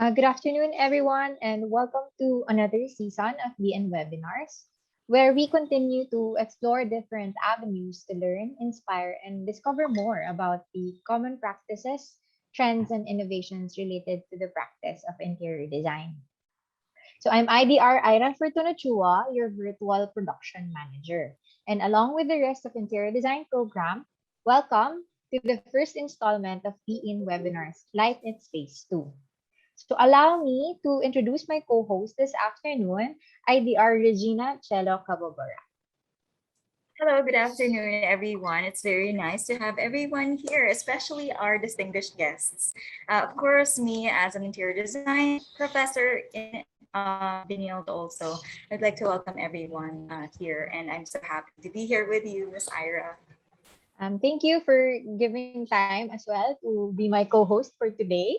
Good afternoon, everyone, and welcome to another season of BN Webinars, where we continue to explore different avenues to learn, inspire, and discover more about the common practices, trends, and innovations related to the practice of interior design. So I'm IDR Ira Fortuna Chua, your virtual production manager. And along with the rest of interior design program, welcome to the first installment of BN Webinars, Light Its Space 2. So allow me to introduce my co-host this afternoon, IDR Regina Chelo Cabobora. Hello, good afternoon, everyone. It's very nice to have everyone here, especially our distinguished guests. Of course, me as an interior design professor in Benilde also. I'd like to welcome everyone here, and I'm so happy to be here with you, Miss Ira. Thank you for giving time as well to be my co-host for today.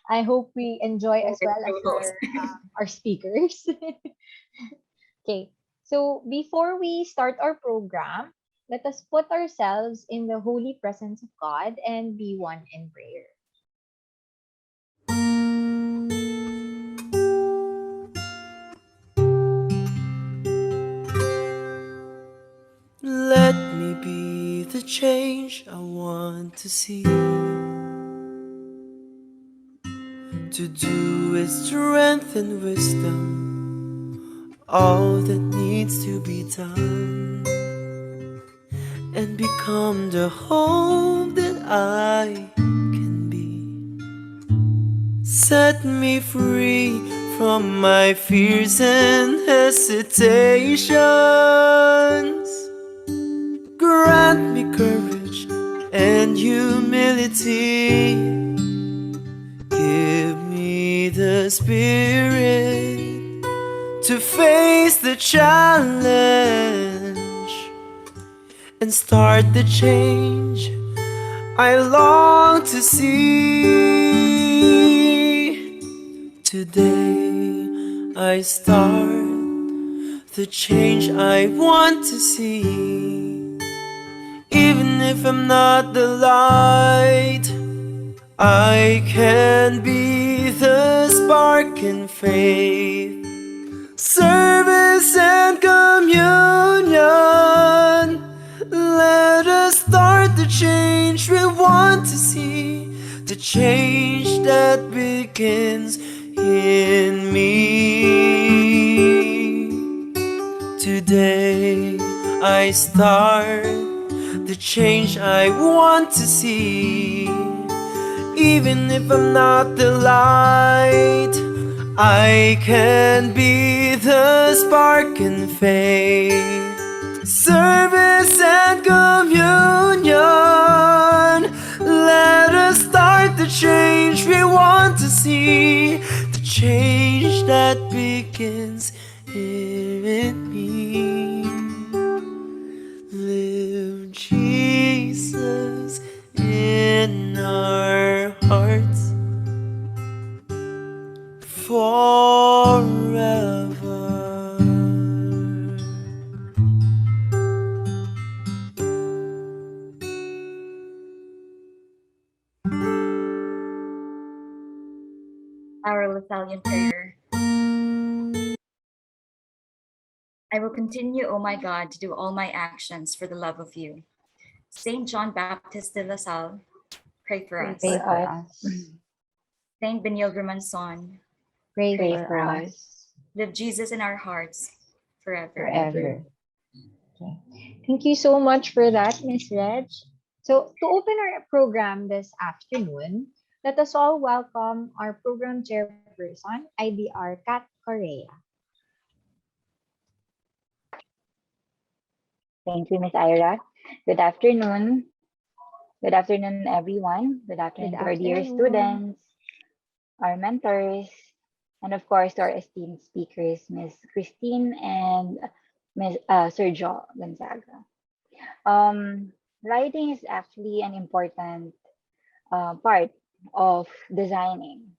I hope we enjoy as Always well as co-host. our speakers. Okay, so before we start our program, let us put ourselves in the holy presence of God and be one in prayer. Let me be the change I want to see. To do with strength and wisdom all that needs to be done, and become the hope that I can be. Set me free from my fears and hesitations. Grant me courage and humility. Give me the spirit to face the challenge and start the change I long to see. Today I start the change I want to see. Even if I'm not the light, I can be the spark in faith, service and communion. Let us start the change we want to see, the change that begins in me. Today I start the change I want to see. Even if I'm not the light, I can be the spark in faith, service and communion. Let us start the change we want to see, the change that begins in me. Live Jesus in our hearts forever. Our Lasallian prayer. I will continue, O my God, to do all my actions for the love of you. Saint John Baptist de La Salle, pray for Pray us. for us. Saint Benilde Romanson, Pray pray for for us. us Live Jesus in our hearts forever. forever. Okay. Thank you so much for that, Miss Reg. So, to open our program this afternoon, let us all welcome our program chairperson, IDR Kat Correa. Thank you, Miss Ira. Good afternoon. Good afternoon, everyone. Good Good afternoon to our dear afternoon. students, our mentors, and of course to our esteemed speakers, Miss Christine and Miss Sergio Gonzaga. Lighting is actually an important part of designing.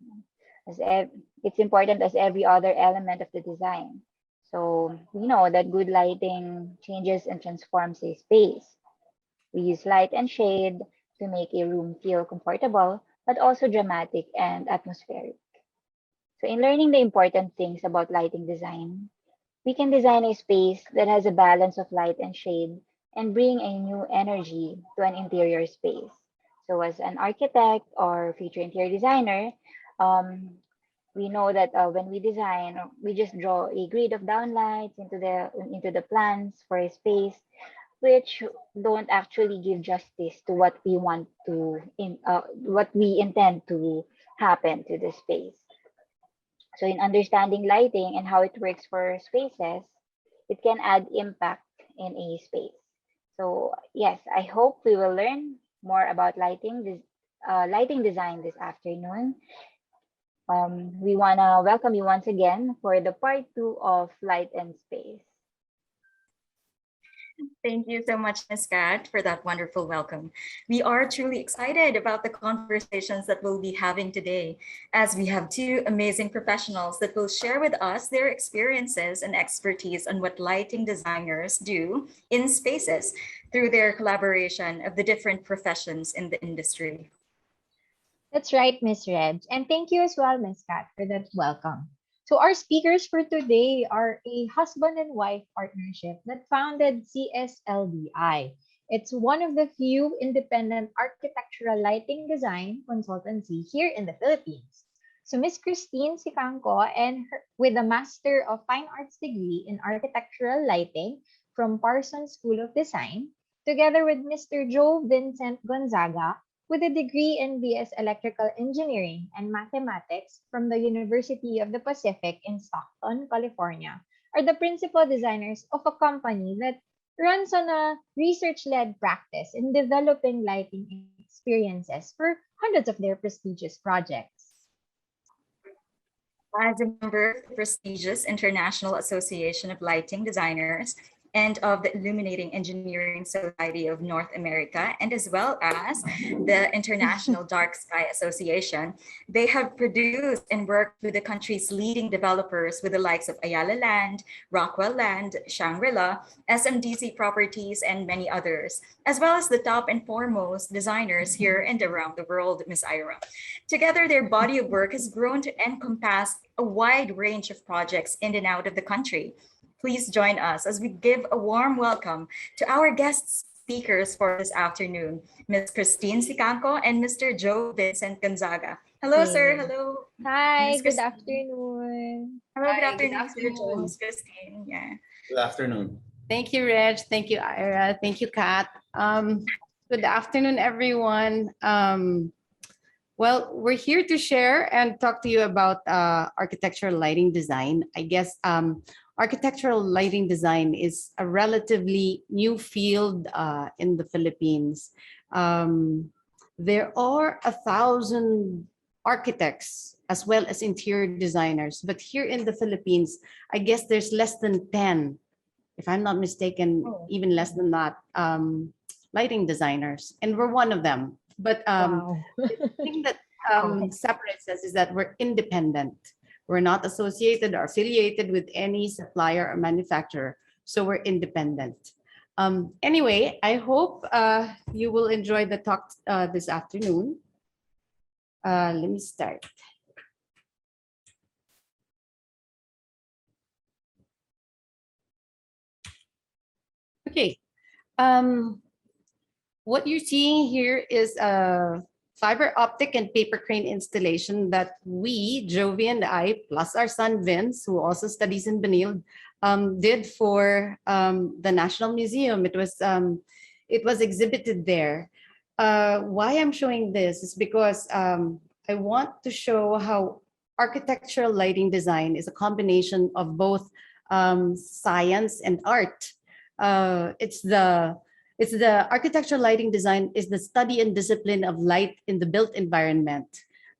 It's important as every other element of the design. So we know that good lighting changes and transforms a space. We use light and shade to make a room feel comfortable, but also dramatic and atmospheric. So, in learning the important things about lighting design, we can design a space that has a balance of light and shade and bring a new energy to an interior space. So, as an architect or future interior designer, um, we know that when we design, we just draw a grid of downlights into the plans for a space, which don't actually give justice to what we want to what we intend to happen to the space. So, in understanding lighting and how it works for spaces, it can add impact in a space. So, yes, I hope we will learn more about lighting design this afternoon. We want to welcome you once again for the part two of Light and Space. Thank you so much, Ms. Kat, for that wonderful welcome. We are truly excited about the conversations that we'll be having today, as we have two amazing professionals that will share with us their experiences and expertise on what lighting designers do in spaces through their collaboration of the different professions in the industry. That's right, Miss Reg. And thank you as well, Miss Kat, for that welcome. So our speakers for today are a husband and wife partnership that founded CSLDI. It's one of the few independent architectural lighting design consultancy here in the Philippines. So Miss Christine Sicangco with a Master of Fine Arts degree in architectural lighting from Parsons School of Design, together with Mr. Joe Vincent Gonzaga with a degree in BS Electrical Engineering and Mathematics from the University of the Pacific in Stockton, California, are the principal designers of a company that runs on a research-led practice in developing lighting experiences for hundreds of their prestigious projects. As a member of the prestigious International Association of Lighting Designers and of the Illuminating Engineering Society of North America, and as well as the International Dark Sky Association, they have produced and worked with the country's leading developers with the likes of Ayala Land, Rockwell Land, Shangri-La, SMDC Properties, and many others, as well as the top and foremost designers here and around the world, Ms. Ira. Together, their body of work has grown to encompass a wide range of projects in and out of the country. Please join us as we give a warm welcome to our guest speakers for this afternoon, Ms. Christine Sicangco and Mr. Joe Vincent Gonzaga. Hello, sir. Yay. Hello. Hi, Ms. good Christine. afternoon. Hello, good Hi, good afternoon, Sir Joe, afternoon. Ms. Christine. Yeah. Good afternoon. Thank you, Reg. Thank you, Ira. Thank you, Kat. Good afternoon, everyone. Well, we're here to share and talk to you about architectural lighting design. I guess architectural lighting design is a relatively new field in the Philippines. There are 1,000 architects as well as interior designers, but here in the Philippines, I guess there's less than 10, if I'm not mistaken, even less than that, lighting designers, and we're one of them. But Wow. the thing that separates us is that we're independent. We're not associated or affiliated with any supplier or manufacturer, so we're independent. Anyway, I hope you will enjoy the talk this afternoon. Let me start. Okay. What you're seeing here is a fiber optic and paper crane installation that we, Jovi and I, plus our son Vince, who also studies in Benilde, did for the National Museum. It was exhibited there. Why I'm showing this is because I want to show how architectural lighting design is a combination of both science and art. It's the architectural lighting design is the study and discipline of light in the built environment.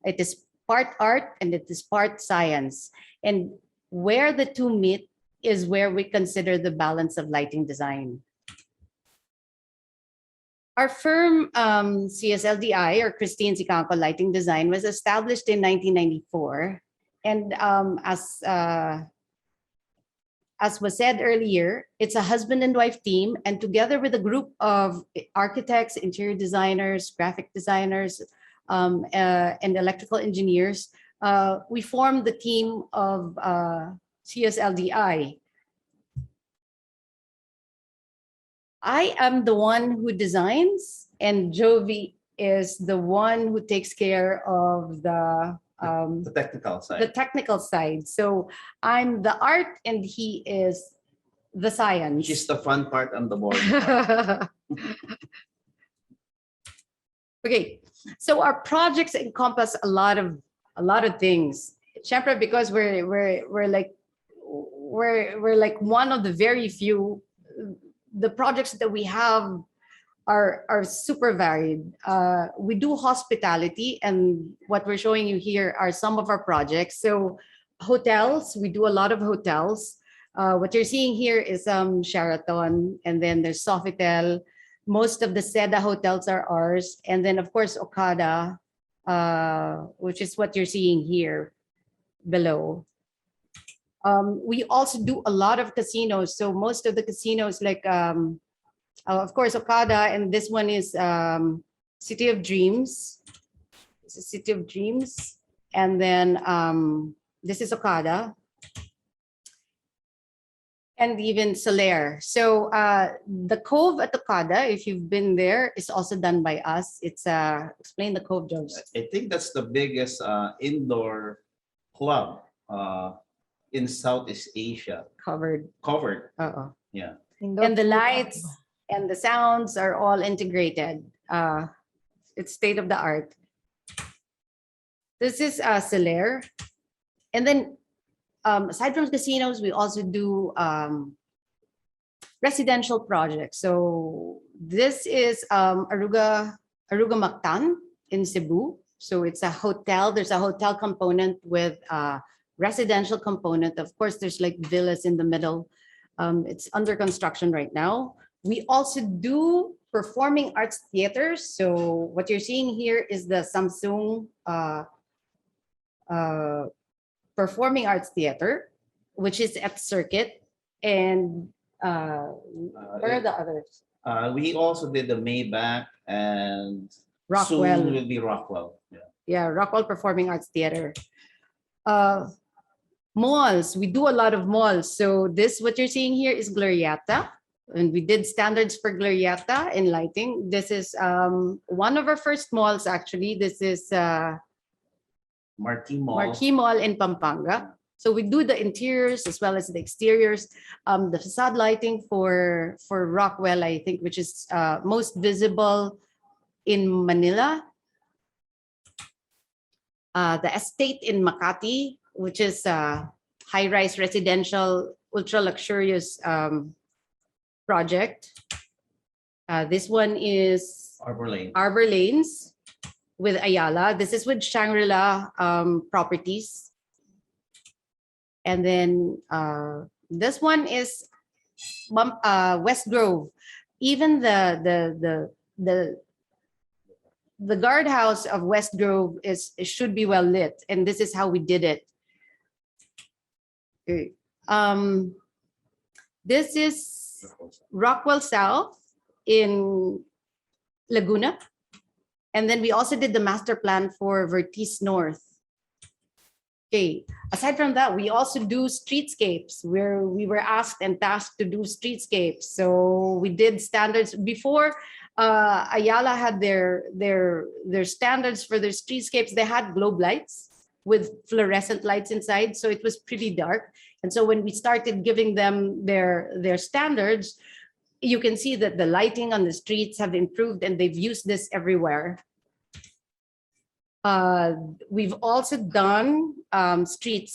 It is part art and it is part science. And where the two meet is where we consider the balance of lighting design. Our firm, CSLDI, or Christine Sicangco Lighting Design, was established in 1994. And as was said earlier, it's a husband and wife team, and together with a group of architects, interior designers, graphic designers, and electrical engineers, we formed the team of CSLDI. I am the one who designs, and Jovi is the one who takes care of The technical side. the technical side. So I'm the art, and he is the science. Which is the fun part and the boring part. Okay, so our projects encompass a lot of things. Siyempre, because we're like one of the very few. The projects that we have are super varied. We do hospitality, and what we're showing you here are some of our projects. So hotels, we do a lot of hotels. What you're seeing here is Sheraton, and then there's Sofitel. Most of the Seda hotels are ours. And then of course, Okada, which is what you're seeing here below. We also do a lot of casinos. So most of the casinos, like, of course, Okada, and this one is City of Dreams. This is City of Dreams. And then this is Okada. And even Soler. So the Cove at Okada, if you've been there, is also done by us. It's explain the Cove, Jones. I think that's the biggest indoor club in Southeast Asia. Covered. Yeah. And the lights and the sounds are all integrated. It's state of the art. This is Soler. And then aside from casinos, we also do residential projects. So this is Aruga Mactan in Cebu. So it's a hotel. There's a hotel component with a residential component. Of course, there's like villas in the middle. It's under construction right now. We also do performing arts theaters. So what you're seeing here is the Samsung Performing Arts Theater, which is at Circuit. And where are the others? We also did the Maybach, and Rockwell. soon will be Rockwell. Yeah, Rockwell Performing Arts Theater. Malls, we do a lot of malls. So this, what you're seeing here is Glorieta. And we did standards for Glorieta in lighting. This is one of our first malls, actually. This is Marquee Mall. Marquee Mall in Pampanga. So we do the interiors as well as the exteriors. The facade lighting for Rockwell, I think, which is most visible in Manila. The estate in Makati, which is high-rise residential, ultra-luxurious project. This one is Arbor Lanes with Ayala. This is with Shangri-La Properties. And then this one is West Grove. Even the guardhouse of West Grove should be well lit, and this is how we did it. Okay. This is Rockwell South in Laguna. And then we also did the master plan for Vertice North. Okay, aside from that, we also do streetscapes where we were asked and tasked to do streetscapes. So we did standards before Ayala had their standards for their streetscapes. They had globe lights with fluorescent lights inside. So it was pretty dark. And so when we started giving them their standards, you can see that the lighting on the streets have improved, and they've used this everywhere. We've also done street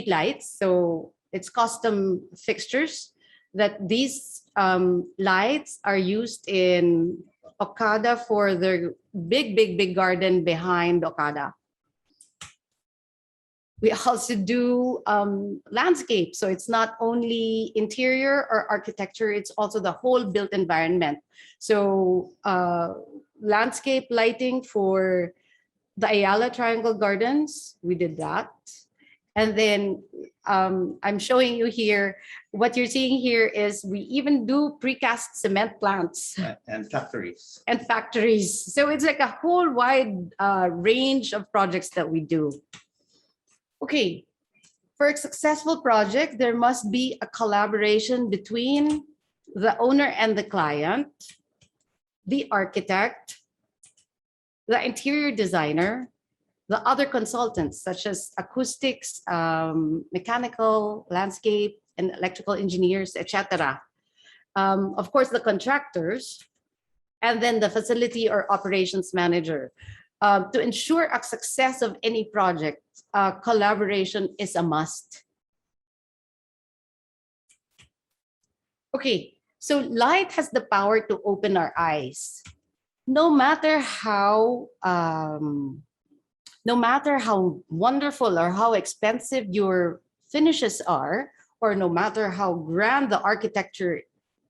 lights. So it's custom fixtures that these lights are used in Okada for the big garden behind Okada. We also do landscape. So it's not only interior or architecture, it's also the whole built environment. So landscape lighting for the Ayala Triangle Gardens, we did that. And then I'm showing you here, what you're seeing here is we even do precast cement plants And factories. and factories. So it's like a whole wide range of projects that we do. Okay, for a successful project, there must be a collaboration between the owner and the client, the architect, the interior designer, the other consultants such as acoustics, mechanical, landscape, and electrical engineers, etc. Of course, the contractors, and then the facility or operations manager. To ensure a success of any project, collaboration is a must. Okay, so light has the power to open our eyes. No matter how wonderful or how expensive your finishes are, or no matter how grand the architecture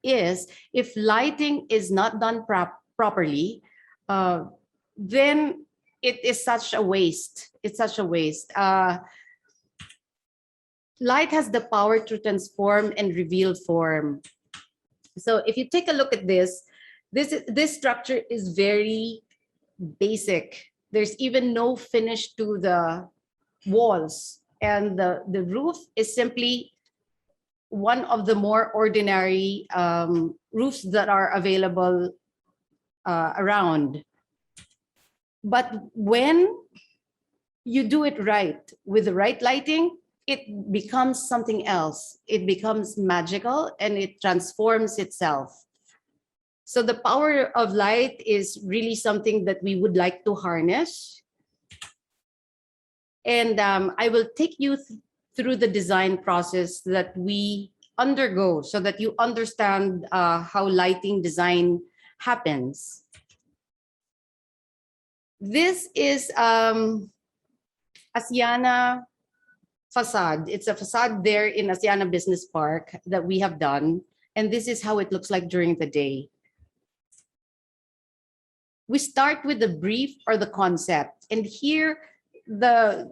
is, if lighting is not done properly, then it is such a waste. It's such a waste. Light has the power to transform and reveal form. So if you take a look at this structure is very basic. There's even no finish to the walls, and the roof is simply one of the more ordinary roofs that are available around. But when you do it right with the right lighting, it becomes something else. It becomes magical and it transforms itself. So the power of light is really something that we would like to harness. And I will take you through the design process that we undergo so that you understand how lighting design happens. This is Asiana facade. It's a facade there in Asiana Business Park that we have done. And this is how it looks like during the day. We start with the brief or the concept. And here, the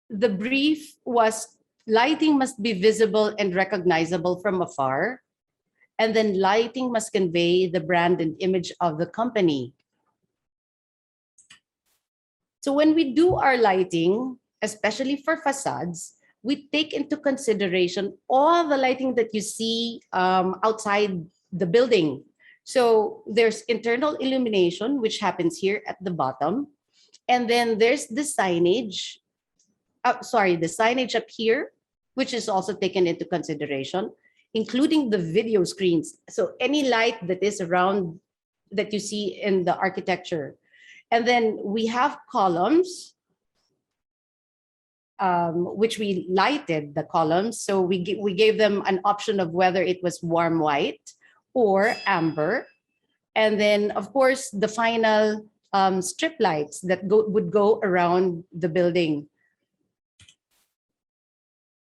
brief was lighting must be visible and recognizable from afar. And then lighting must convey the brand and image of the company. So when we do our lighting, especially for facades, we take into consideration all the lighting that you see outside the building. So there's internal illumination, which happens here at the bottom. And then there's the signage. The signage up here, which is also taken into consideration, including the video screens. So any light that is around that you see in the architecture. And then we have columns, which we lighted the columns. So we gave them an option of whether it was warm white or amber. And then, of course, the final strip lights that would go around the building.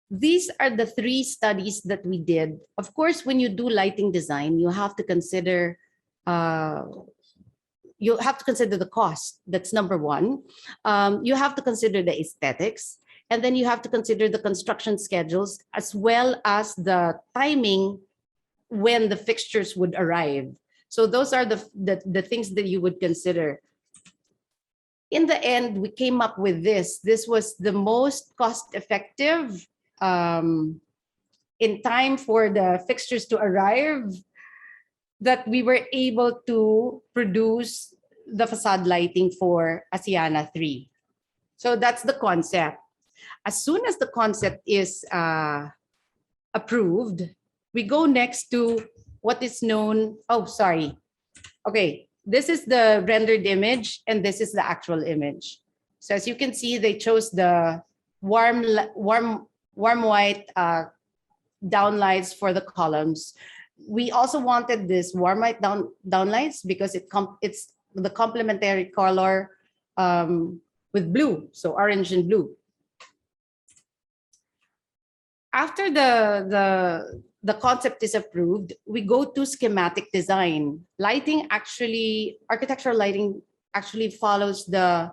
These are the 3 studies that we did. Of course, when you do lighting design, you have to consider the cost. That's number 1. You have to consider the aesthetics, and then you have to consider the construction schedules as well as the timing when the fixtures would arrive. So those are the things that you would consider. In the end, we came up with this. This was the most cost-effective in time for the fixtures to arrive that we were able to produce the facade lighting for Asiana 3. So that's the concept. As soon as the concept is approved, we go next to what is known, Okay, this is the rendered image and this is the actual image. So as you can see, they chose the warm white downlights for the columns. We also wanted this warm white downlights because it's the complementary color with blue, so orange and blue. After the concept is approved, we go to schematic design. Architectural lighting actually follows the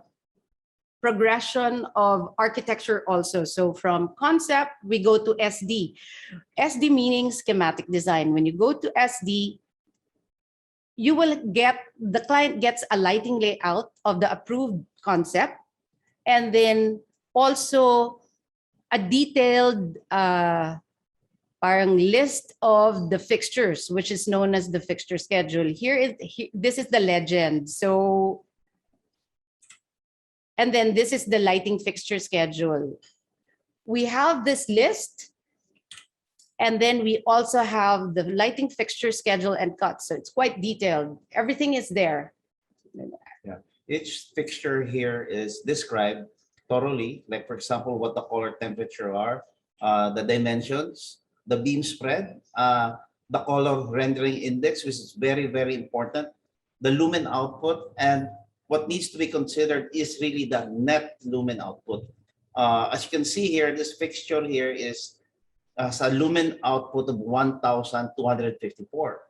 progression of architecture also. So from concept, we go to SD. SD meaning schematic design. When you go to SD, you will get, the client gets a lighting layout of the approved concept, and then also a detailed parang list of the fixtures, which is known as the fixture schedule. This is the legend. So, and then this is the lighting fixture schedule. We have this list, and then we also have the lighting fixture schedule and cuts. So it's quite detailed. Everything is there. Yeah, each fixture here is described thoroughly. Like for example, what the color temperature are, the dimensions, the beam spread, the color rendering index, which is very, very important, the lumen output, and what needs to be considered is really the net lumen output. As you can see here, this fixture here is a lumen output of 1,254.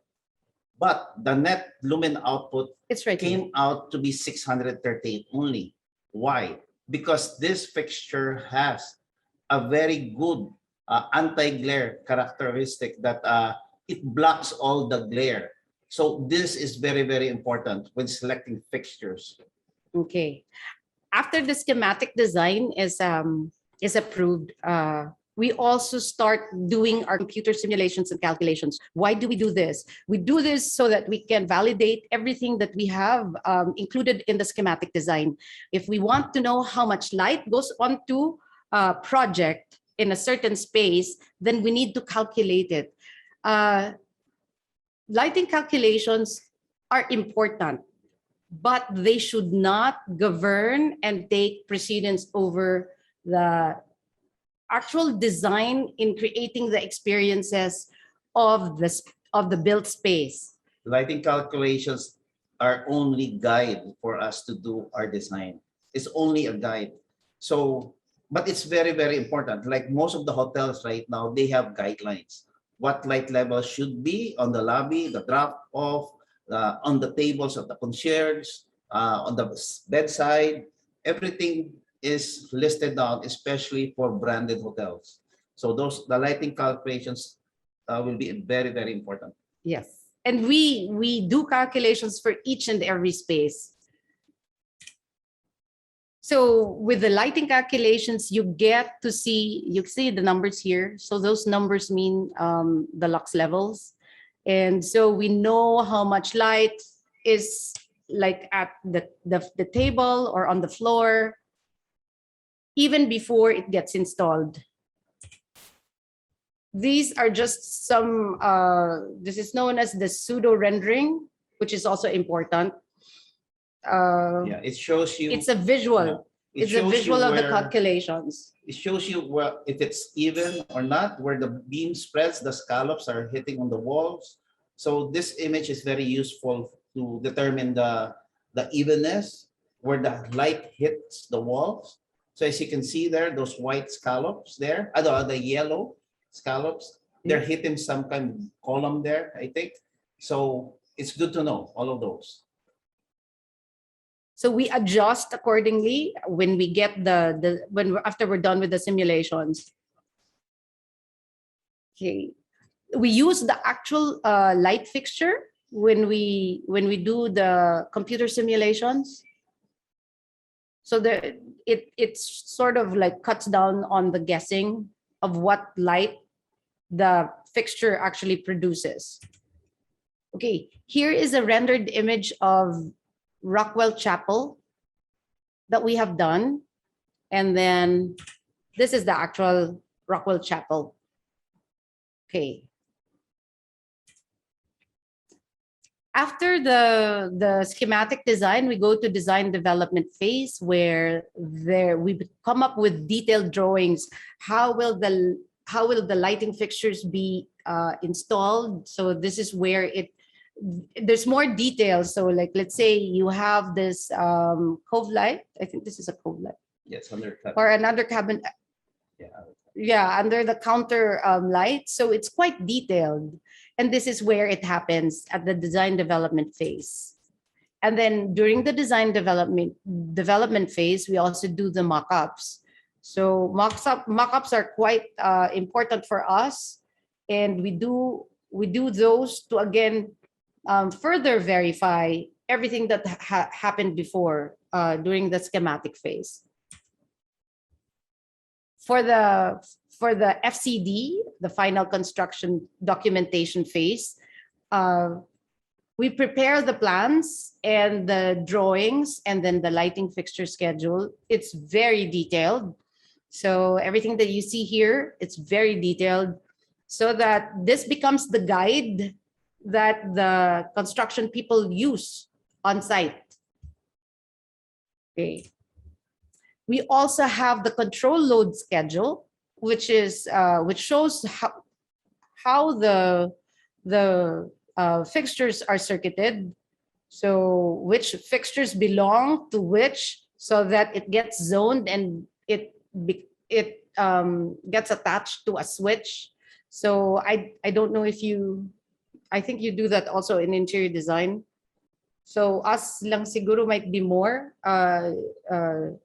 But the net lumen output It's right here. came out to be 638 only. Why? Because this fixture has a very good anti-glare characteristic that it blocks all the glare. So this is very, very important when selecting fixtures. Okay. After the schematic design is approved, we also start doing our computer simulations and calculations. Why do we do this? We do this so that we can validate everything that we have included in the schematic design. If we want to know how much light goes onto a project in a certain space, then we need to calculate it. Lighting calculations are important, but they should not govern and take precedence over the actual design in creating the experiences of the built space. Lighting calculations are only guide for us to do our design. It's only a guide. So, but it's very, very important. Like most of the hotels right now, they have guidelines. What light level should be on the lobby, the drop off, on the tables of the concierge, on the bedside, everything is listed down, especially for branded hotels. So the lighting calculations will be very, very important. Yes. And we do calculations for each and every space. So with the lighting calculations, you see the numbers here. So those numbers mean the lux levels. And so we know how much light is like at the table or on the floor, even before it gets installed. These are just some, this is known as the pseudo rendering, which is also important. Yeah, it shows you. It's a visual. Yeah, It's a visual of the calculations. It shows you if it's even or not, where the beam spreads, the scallops are hitting on the walls. So this image is very useful to determine the evenness, where the light hits the walls. So as you can see there, those white scallops there, the yellow scallops, they're hitting some kind of column there, I think. So it's good to know all of those. So we adjust accordingly when we get after we're done with the simulations. Okay, we use the actual light fixture when we do the computer simulations. So it's sort of like cuts down on the guessing of what light the fixture actually produces. Okay, here is a rendered image of Rockwell Chapel that we have done. And then this is the actual Rockwell Chapel. Okay. After the schematic design, we go to design development phase, where we come up with detailed drawings. How will the lighting fixtures be installed? So this is where there's more details. So like, let's say you have this cove light. I think this is a cove light. Yes, under cabin. Or another cabin. Yeah, under the counter light. So it's quite detailed. And this is where it happens at the design development phase. And then during the design development phase, we also do the mock-ups. So mock-ups are quite important for us, and we do those to again further verify everything that happened before during the schematic phase. For the FCD, the final construction documentation phase, we prepare the plans and the drawings and then the lighting fixture schedule. It's very detailed. So everything that you see here, it's very detailed, so that this becomes the guide that the construction people use on site. Okay. We also have the control load schedule, which shows how the fixtures are circuited. So which fixtures belong to which, so that it gets zoned and it gets attached to a switch. So I don't know if I think you do that also in interior design. So us lang siguro might be more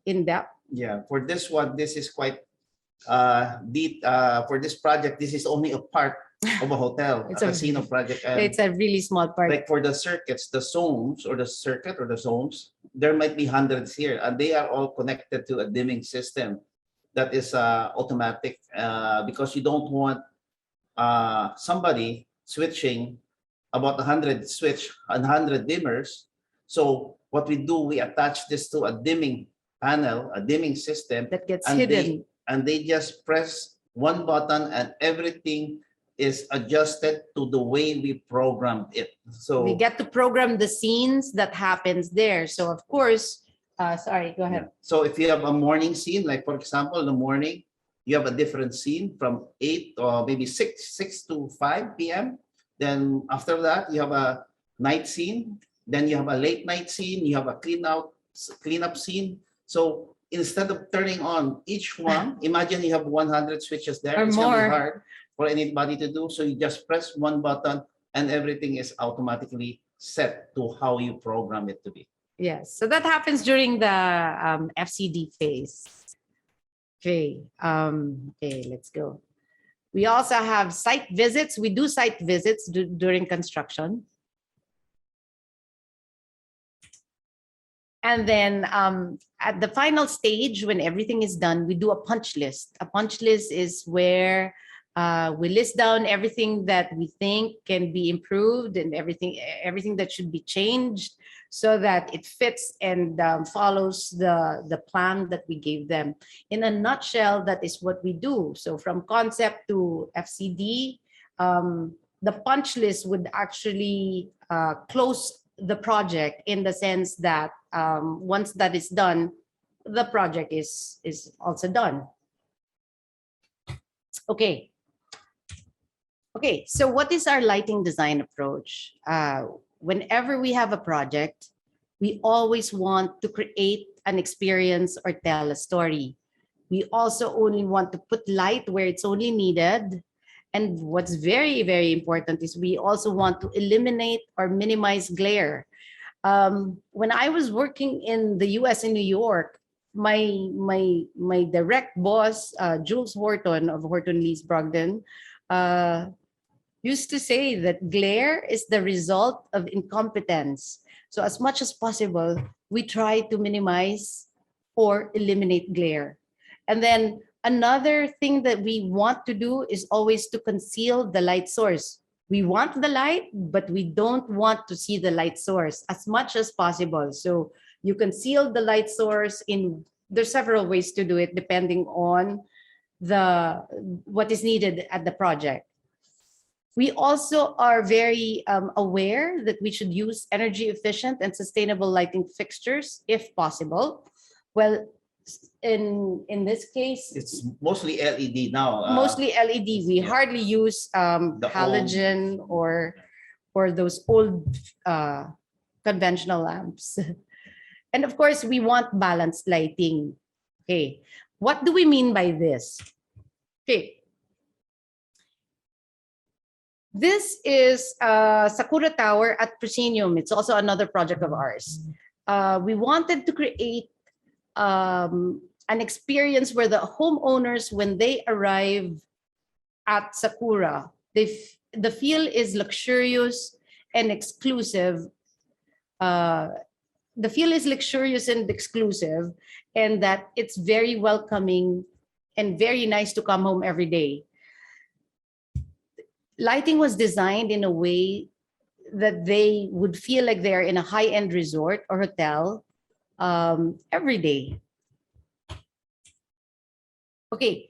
in depth. Yeah, for this one, this is quite deep. For this project, this is only a part of a hotel, It's a a- casino project. And It's a really small part. like for the circuits, the zones or the circuit or the zones, there might be hundreds here, and they are all connected to a dimming system that is automatic, because you don't want somebody switching about 100 dimmers. So what we do, we attach this to a dimming panel, a dimming system, That gets and hidden. they just press one button and everything is adjusted to the way we programmed it. So We get to program the scenes that happens there. So of course, sorry, go ahead. yeah. So if you have a morning scene, like for example, in the morning, you have a different scene from 8 or maybe 6 to 5 p.m. Then after that, you have a night scene. Then you have a late night scene. You have a cleanup scene. So instead of turning on each one, imagine you have 100 switches there. Or It's gonna more. be hard for anybody to do. So you just press one button and everything is automatically set to how you program it to be. Yes, so that happens during the FCD phase. Okay, okay, let's go. We also have site visits. We do site visits during construction. And then at the final stage, when everything is done, we do a punch list. A punch list is where we list down everything that we think can be improved and everything that should be changed, so that it fits and follows the plan that we gave them. In a nutshell, that is what we do. So from concept to FCD, the punch list would actually close the project, in the sense that once that is done, the project is also done. Okay. Okay, so what is our lighting design approach? Whenever we have a project, we always want to create an experience or tell a story. We also only want to put light where it's only needed. And what's very, very important is we also want to eliminate or minimize glare. When I was working in the US, in New York, my direct boss, Jules Horton of Horton Lees Brogden, used to say that glare is the result of incompetence. So as much as possible, we try to minimize or eliminate glare. And then another thing that we want to do is always to conceal the light source. We want the light, but we don't want to see the light source as much as possible. So you conceal the light source there's several ways to do it depending on what is needed at the project. We also are very aware that we should use energy efficient and sustainable lighting fixtures if possible. Well, in this case, It's mostly LED now. mostly LED. We yeah. hardly use halogen or those old conventional lamps. And of course, we want balanced lighting. Okay, what do we mean by this? Okay. This is Sakura Tower at Proscenium. It's also another project of ours. We wanted to create an experience where the homeowners, when they arrive at Sakura, the feel is luxurious and exclusive. The feel is luxurious and exclusive, and that it's very welcoming and very nice to come home every day. Lighting was designed in a way that they would feel like they're in a high-end resort or hotel every day. Okay,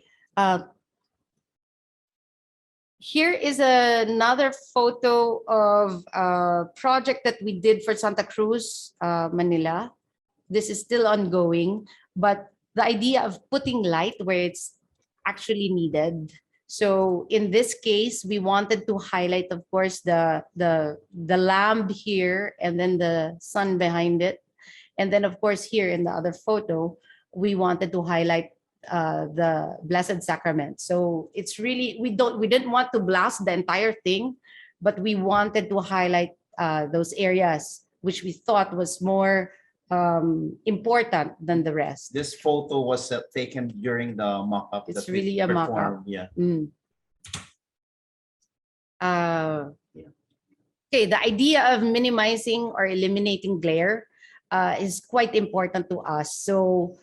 here is another photo of a project that we did for Santa Cruz, Manila. This is still ongoing, but the idea of putting light where it's actually needed. So in this case, we wanted to highlight, of course, the lamp here and then the sun behind it. And then, of course, here in the other photo, we wanted to highlight the Blessed Sacrament. So it's really, we didn't want to blast the entire thing, but we wanted to highlight those areas which we thought was more important than the rest. This photo was taken during the mock-up. It's that we really a mock-up. performed, Yeah. Okay, the idea of minimizing or eliminating glare is quite important to us. So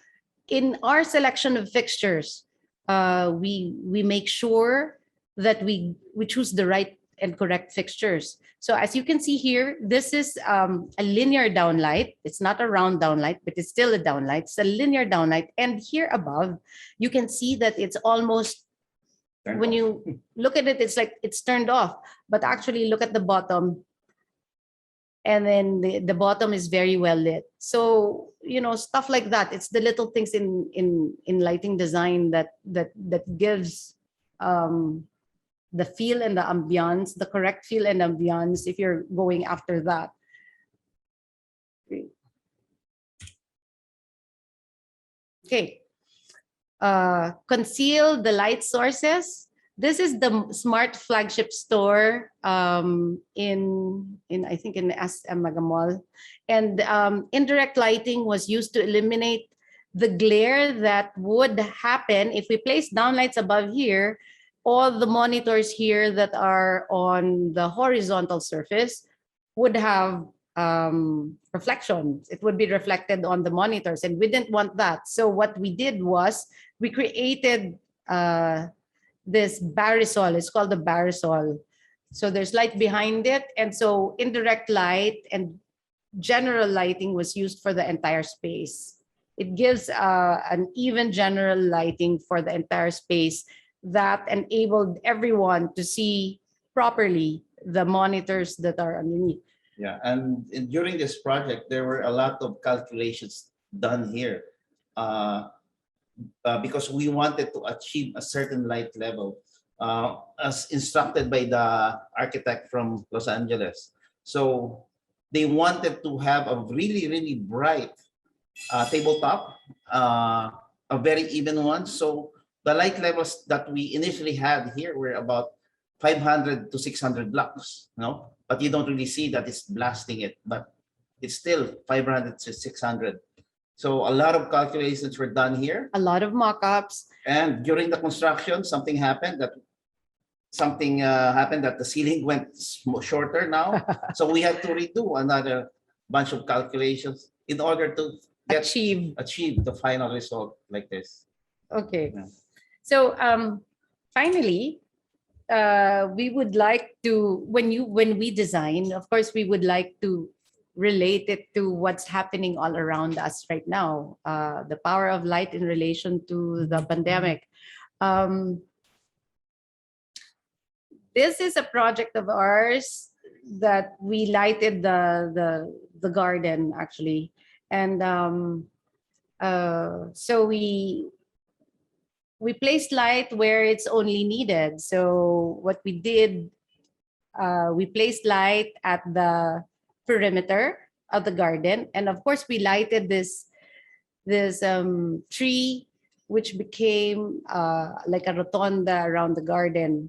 in our selection of fixtures, we make sure that we choose the right and correct fixtures. So as you can see here, this is a linear downlight. It's not a round downlight, but it's still a downlight. It's a linear downlight. And here above, you can see that it's almost, when you look at it, it's like it's turned off. But actually look at the bottom. And then the bottom is very well lit. So, you know, stuff like that. It's the little things in lighting design that gives the feel and the ambiance, the correct feel and ambiance if you're going after that. Okay. Conceal the light sources. This is the smart flagship store in I think in SM Mega Mall. And indirect lighting was used to eliminate the glare that would happen if we place downlights above here. All the monitors here that are on the horizontal surface would have reflections. It would be reflected on the monitors, and we didn't want that. So what we did was we created this barisol. It's called the barisol. So there's light behind it, and so indirect light and general lighting was used for the entire space. It gives an even general lighting for the entire space that enabled everyone to see properly the monitors that are underneath. Yeah, and during this project, there were a lot of calculations done here because we wanted to achieve a certain light level as instructed by the architect from Los Angeles. So they wanted to have a really, really bright tabletop, a very even one. So the light levels that we initially had here were about 500 to 600 lux, no? But you don't really see that it's blasting it, but it's still 500 to 600. So a lot of calculations were done here. A lot of mock-ups. And during the construction, something happened that the ceiling went shorter now. So we had to redo another bunch of calculations in order to achieve the final result like this. Okay. Yeah. So finally, we would like to, when we design, of course, we would like to relate it to what's happening all around us right now, the power of light in relation to the pandemic. This is a project of ours that we lighted the garden actually, and so we placed light where it's only needed. So what we did, we placed light at the perimeter of the garden, and of course we lighted this tree, which became like a rotonda around the garden.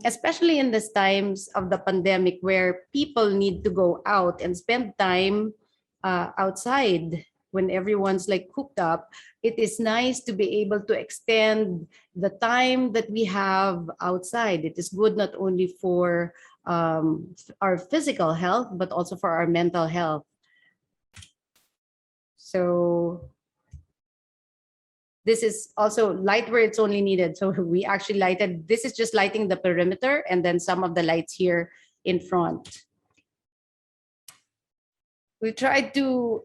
especially in these times of the pandemic where people need to go out and spend time outside when everyone's like cooped up. It is nice to be able to extend the time that we have outside. It is good not only for our physical health, but also for our mental health. So this is also light where it's only needed. So we actually lighted, this is just lighting the perimeter and then some of the lights here in front. We tried to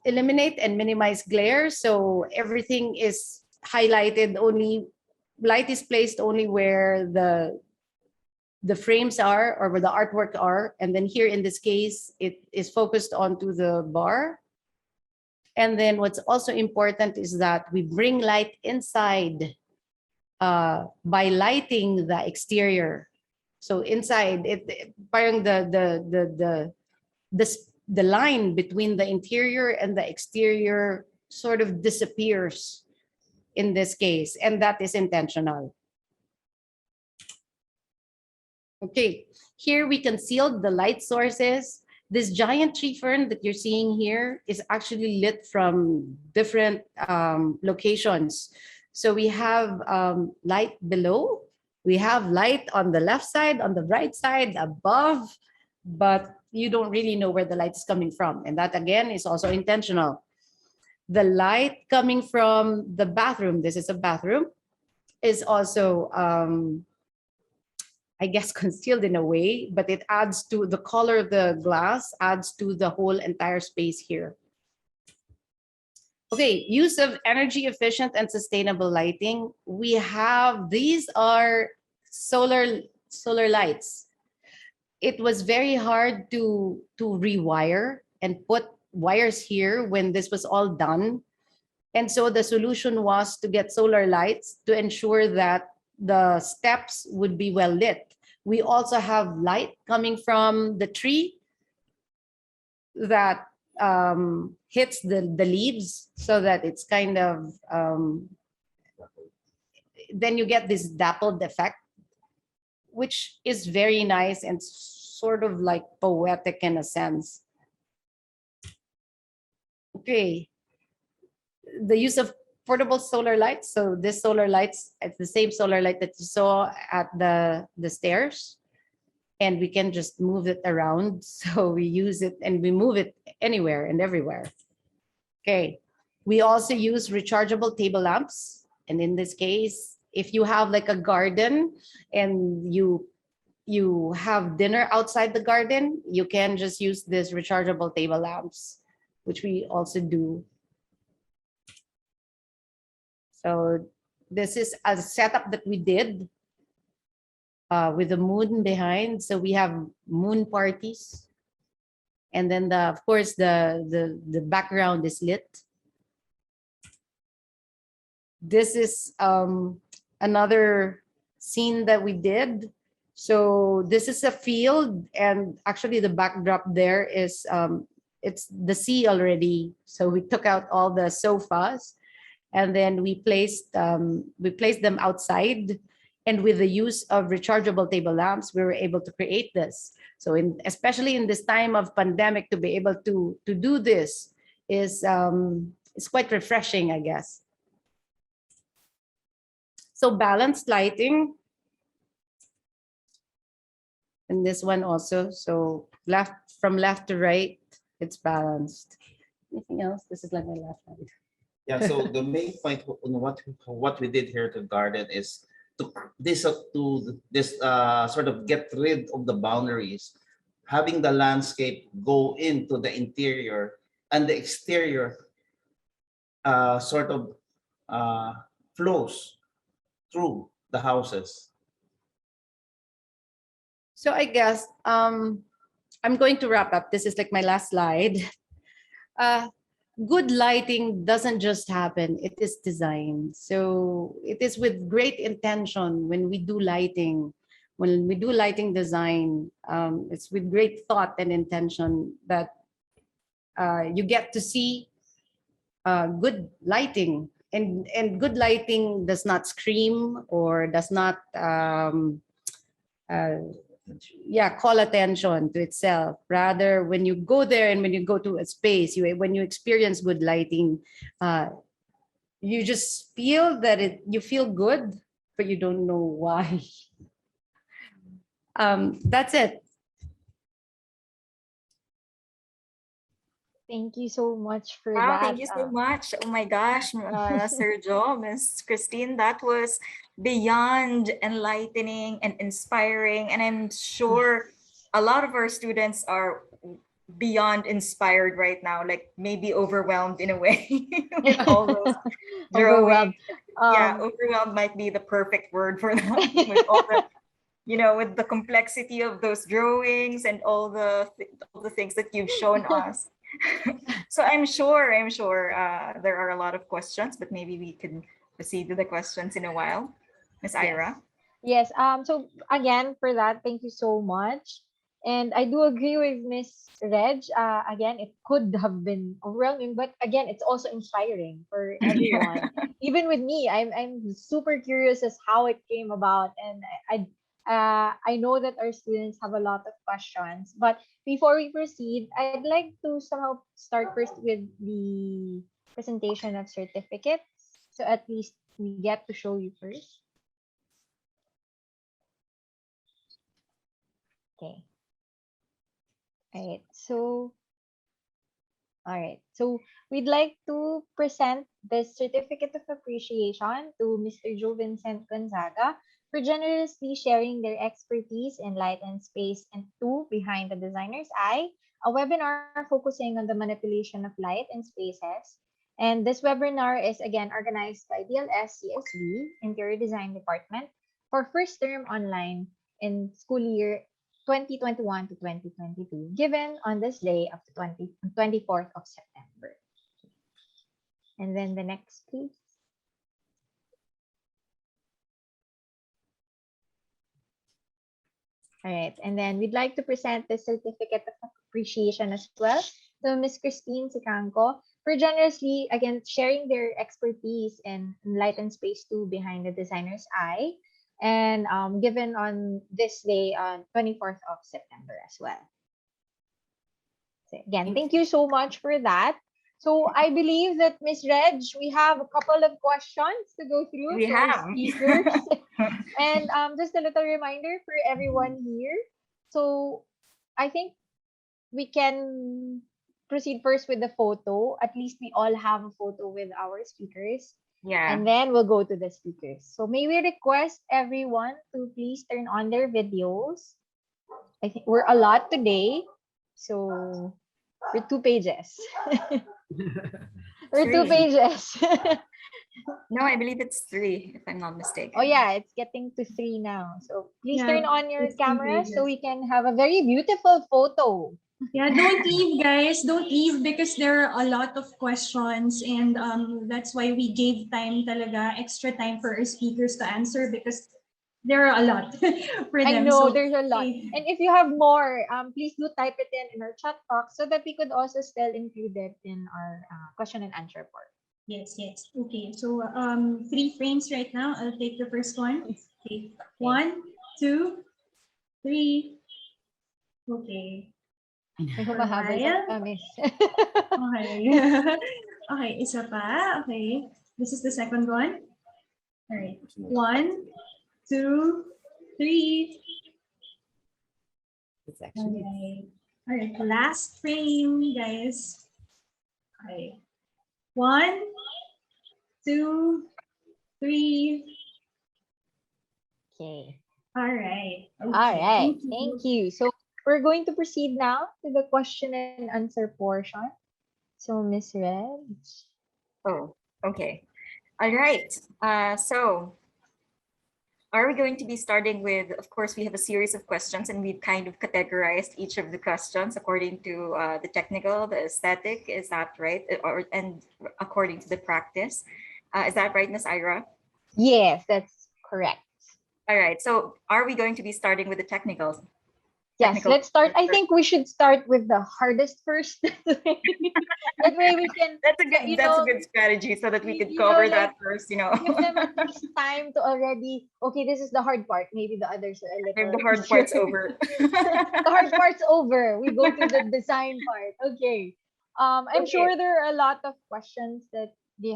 eliminate and minimize glare. So everything is highlighted, only light is placed only where the frames are or where the artwork are. And then here in this case, it is focused onto the bar. And then what's also important is that we bring light inside by lighting the exterior. So inside, parang the line between the interior and the exterior sort of disappears in this case, and that is intentional. Okay, here we concealed the light sources. This giant tree fern that you're seeing here is actually lit from different locations. So we have light below, we have light on the left side, on the right side, above, but you don't really know where the light is coming from. And that again is also intentional. The light coming from the bathroom, this is a bathroom, is also I guess concealed in a way, but it adds to the color of the glass, adds to the whole entire space here. Okay, use of energy efficient and sustainable lighting. We have, these are solar lights. It was very hard to rewire and put wires here when this was all done. And so the solution was to get solar lights to ensure that the steps would be well lit. We also have light coming from the tree that hits the leaves so that it's kind of, then you get this dappled effect, which is very nice and sort of like poetic in a sense. Okay, the use of portable solar lights. So this solar lights, it's the same solar light that you saw at the stairs, and we can just move it around. So we use it and we move it anywhere and everywhere. Okay, we also use rechargeable table lamps. And in this case, if you have like a garden and you have dinner outside the garden, you can just use this rechargeable table lamps, which we also do. So this is a setup that we did with the moon behind. So we have moon parties. And then of course the background is lit. This is another scene that we did. So this is a field, and actually the backdrop there is it's the sea already. So we took out all the sofas, and then we placed them outside. And with the use of rechargeable table lamps, we were able to create this. So especially in this time of pandemic, to be able to do this is quite refreshing, I guess. So balanced lighting. And this one also. So from left to right, it's balanced. Anything else? This is like my left hand. Yeah, so the main point on what we did here to garden is to sort of get rid of the boundaries, having the landscape go into the interior and the exterior sort of flows through the houses. So I guess I'm going to wrap up. This is like my last slide. Good lighting doesn't just happen, it is designed. So it is with great intention when we do lighting. When we do lighting design, it's with great thought and intention that you get to see good lighting. And good lighting does not scream or does not call attention to itself. Rather, when you go there and when you go to a space, when you experience good lighting, you just feel that you feel good, but you don't know why. That's it. Thank you so much for Wow, that. thank you so much. Oh my gosh, Sergio, Miss Christine, that was beyond enlightening and inspiring. And I'm sure a lot of our students are beyond inspired right now, like maybe overwhelmed in a way with all those Overwhelmed. drawings. Yeah, overwhelmed might be the perfect word for them with all the, with the complexity of those drawings and all the things that you've shown us. So I'm sure there are a lot of questions, but maybe we can proceed with the questions in a while. Miss Ira. Yes. So again, for that, thank you so much. And I do agree with Miss Reg. Again, it could have been overwhelming, but again, it's also inspiring for everyone. Even with me, I'm super curious as how it came about, and I know that our students have a lot of questions. But before we proceed, I'd like to somehow start first with the presentation of certificates. So at least we get to show you first. Okay. All right. So we'd like to present this certificate of appreciation to Mr. Vincent Gonzaga for generously sharing their expertise in light and space and two behind the designer's eye, a webinar focusing on the manipulation of light and spaces. And this webinar is again organized by DLS CSB Interior Design Department for first term online in school year 2021 to 2022, given on this day of the 24th of September. And then the next, please. All right, and then we'd like to present the certificate of appreciation as well to Ms. Christine Sicangco for generously, again, sharing their expertise in light and space 2 behind the designer's eye, and given on this day on 24th of September as well. So again, thank you so much for that. So I believe that Ms. Reg, we have a couple of questions to go through We for our have. speakers. And just a little reminder for everyone here. So I think we can proceed first with the photo. At least we all have a photo with our speakers. Yeah. And then we'll go to the speakers. So may we request everyone to please turn on their videos. I think we're a lot today. So we're 2 pages. We're 2 3. pages. No, I believe it's 3, if I'm not mistaken. Oh yeah, it's getting to 3 now. So please Yeah, turn on your it's 2 camera so pages. we can have a very beautiful photo. Yeah, don't leave, guys. Don't leave because there are a lot of questions, and that's why we gave time talaga, extra time for our speakers to answer because there are a lot for them. I know So, there's a lot. okay. And if you have more, please do type it in our chat box so that we could also still include it in our question and answer part. Yes, yes. Okay, so 3 frames right now. I'll take the first one. Okay, 1, 2, 3. Okay. May humahabol Alright. pa kami. Okay. Okay, isa pa. Okay. This is the second one. All right. 1, 2, 3. It's actually Okay. All right. Last frame, guys. Okay. 1, 2, 3. Okay. All right. Okay. All right. Thank you. Thank you. So we're going to proceed now to the question and answer portion. So Miss Reg. Oh, okay. All right. So are we going to be starting with, of course, we have a series of questions and we've kind of categorized each of the questions according to the technical, the aesthetic, is that right? And according to the practice. Is that right, Miss Ira? Yes, that's correct. All right. So are we going to be starting with the technicals? Yes, technical. let's start. I think we should start with the hardest first. That way we can, you That's a know, good strategy so that we could you know, cover like that first, give them at least time to already, okay, this is the hard part. Maybe the others are a if little the hard easier. part's over. The hard part's over. We go to the design part. Okay. I'm Okay. sure there are a lot of questions that they'd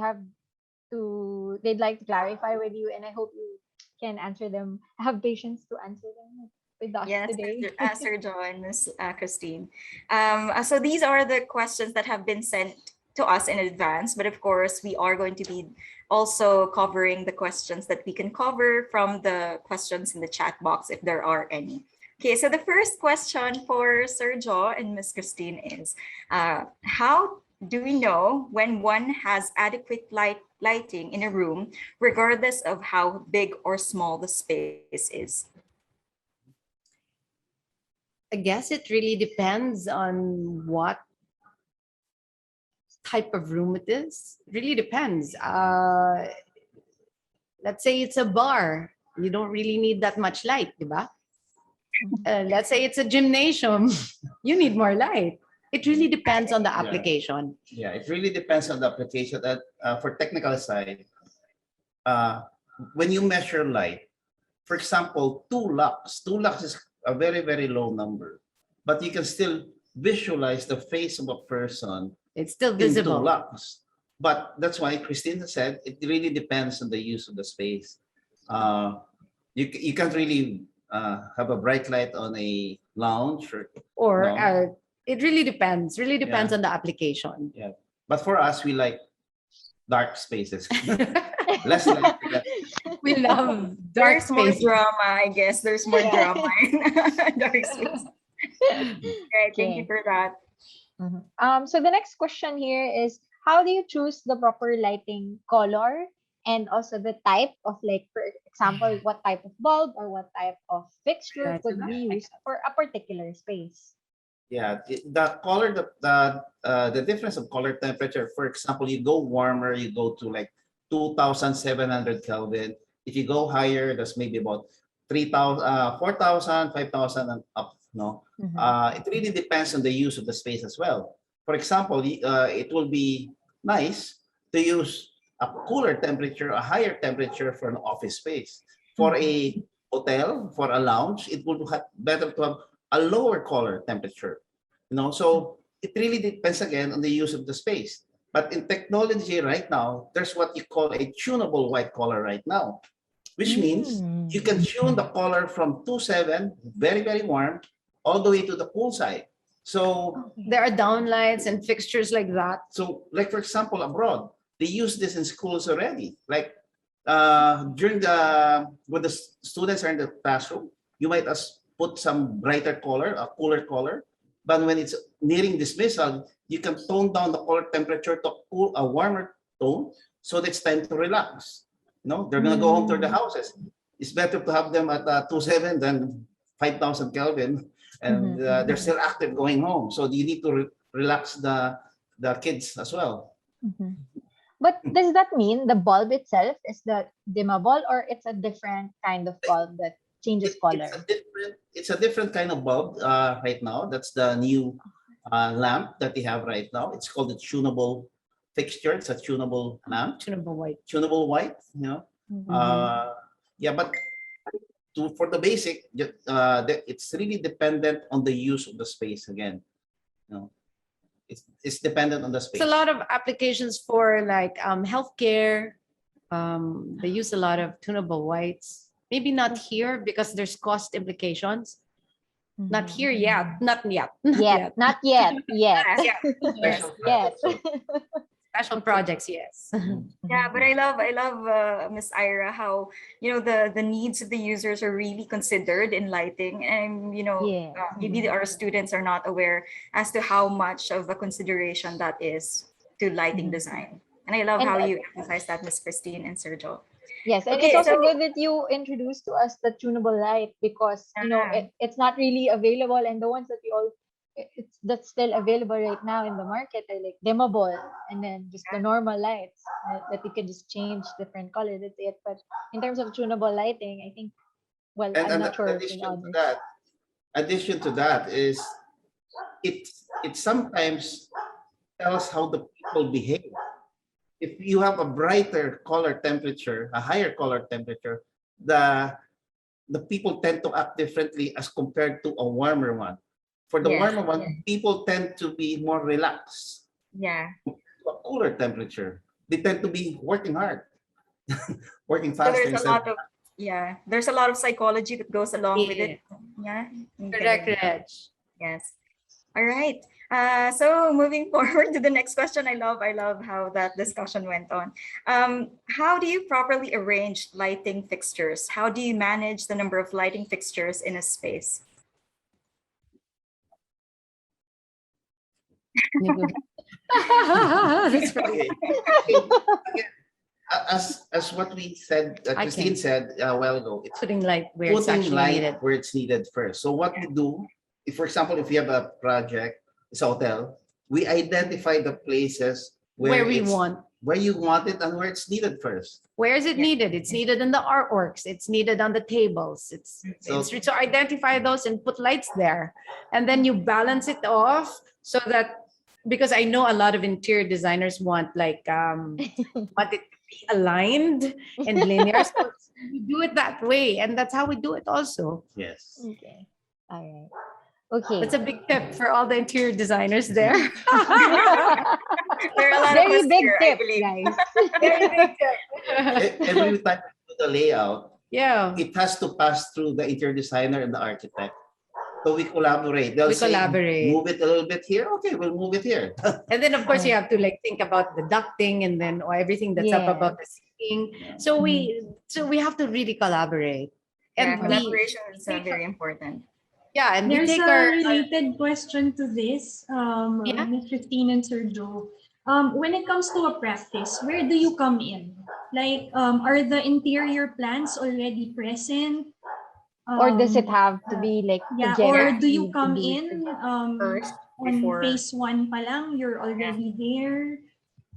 like to clarify with you, and I hope you can answer them. Have patience to answer them with us Yes, today. Sir John, Miss Christine. So these are the questions that have been sent to us in advance, but of course, we are going to be also covering the questions that we can cover from the questions in the chat box if there are any. Okay, so the first question for Sir Jo and Miss Christine is, how do we know when one has adequate lighting in a room, regardless of how big or small the space is? I guess it really depends on what type of room it is. It really depends. Let's say it's a bar. You don't really need that much light, diba? Let's say it's a gymnasium. You need more light. It really depends on the Yeah. application. Yeah, it really depends on the application. That for technical side, uh, when you measure light, for example, 2 lux is a very, very low number, but you can still visualize the face of a person It's still in 2 visible. lux. But that's why Christina said it really depends on the use of the space. You can't really have a bright light on a lounge Or no. it really depends. Really depends Yeah. on the application. Yeah. But for us, we like dark spaces. Less light. We love dark There's more space. drama, I guess. There's more drama in dark space. Okay, thank you Okay. for that. So the next question here is, how do you choose the proper lighting color and also the type of, like, for example, what type of bulb or what type of fixture Right. could be used for a particular space? Yeah, the color, the difference of color temperature. For example, you go warmer, you go to like 2,700 Kelvin. If you go higher, that's maybe about 3,000, 4,000, 5,000 and up. No, it really depends on the use of the space as well. For example, it will be nice to use a cooler temperature, a higher temperature for an office space. For a hotel, for a lounge, it would be better to have a lower color temperature. So it really depends again on the use of the space. But in technology right now, there's what you call a tunable white color right now, which means you can tune the color from 27, very, very warm, all the way to the cool side. So, There are downlights and fixtures like that. like for example, abroad, they use this in schools already. Like during when the students are in the classroom, you might put some brighter color, a cooler color. But when it's nearing dismissal, you can tone down the color temperature to a warmer tone, so that it's time to relax. They're gonna go home to their houses. It's better to have them at 27 than 5,000 Kelvin, and they're still active going home. So you need to relax the kids as well. But does that mean the bulb itself is the dimmable, or it's a different kind of bulb that changes color? It's a different kind of bulb right now. That's the new lamp that they have right now. It's called a tunable fixture. It's a tunable lamp. Tunable white. Tunable white. Yeah, but for the basic, it's really dependent on the use of the space again. It's dependent on the space. It's a lot of applications for like healthcare. They use a lot of tunable whites. Maybe not here because there's cost implications. Not here yet. Not yet. Not yet. Yes. Special Yes. Special projects, yes. Yeah, but I love Miss Ira, how the needs of the users are really considered in lighting, and Yeah. maybe our students are not aware as to how much of a consideration that is to lighting design. And I love And, how you emphasize that, Miss Christine and Sergio. Yes, and Okay, it's also so- good that you introduced to us the tunable light, because it's not really available, and the ones that that's still available right now in the market are like dimmable, and then just the normal lights that you can just change different colors. That's it. But in terms of tunable lighting, I think, well, I'm And not in sure for the addition to others. that, addition to that is it sometimes tells how the people behave. If you have a brighter color temperature, a higher color temperature, the people tend to act differently as compared to a warmer one. For the Yes, warmer one, yes. people tend to be more relaxed. Yeah. To a cooler temperature, they tend to be working hard, working So faster there's a instead. lot of, yeah, there's a lot of psychology that goes along with Yeah. it. Yeah. Correct, Okay. Reg. Yes. All right. So moving forward to the next question, I love how that discussion went on. How do you properly arrange lighting fixtures? How do you manage the number of lighting fixtures in a space? That's funny. Okay. As what we said, I Christine can. said a while ago, it's Putting light where it's putting actually light needed. where it's needed first. So what we do, if for example, if you have a project, it's a hotel, we identify the places Where we it's- want. where you want it and where it's needed first. Where is it Yeah. needed? It's needed in the artworks. It's needed on the tables. So- So identify those and put lights there, and then you balance it off so that, because I know a lot of interior designers want want it to be aligned and linear. So we do it that way, and that's how we do it also. Yes. Okay. All right. Okay. That's a big tip for all the interior designers there. There are a lot Very of us big here, I tip, believe. guys. Very big tip. Every time we do the layout, Yeah. it has to pass through the interior designer and the architect. So we collaborate. They'll We say, collaborate. move it a little bit here. Okay, we'll move it here. And then of course you have to like think about the ducting and then everything that's up above the ceiling. So we have to really collaborate. Yeah, And we collaboration is very important. and we There's take a our related question to this, Yeah. Ms. Christine and Sir Joe. When it comes to a practice, where do you come in? Like, are the interior plans already present? Or does it Um, have to be like Yeah, or do you projected to come be in First, on before- phase one pa lang, you're already there?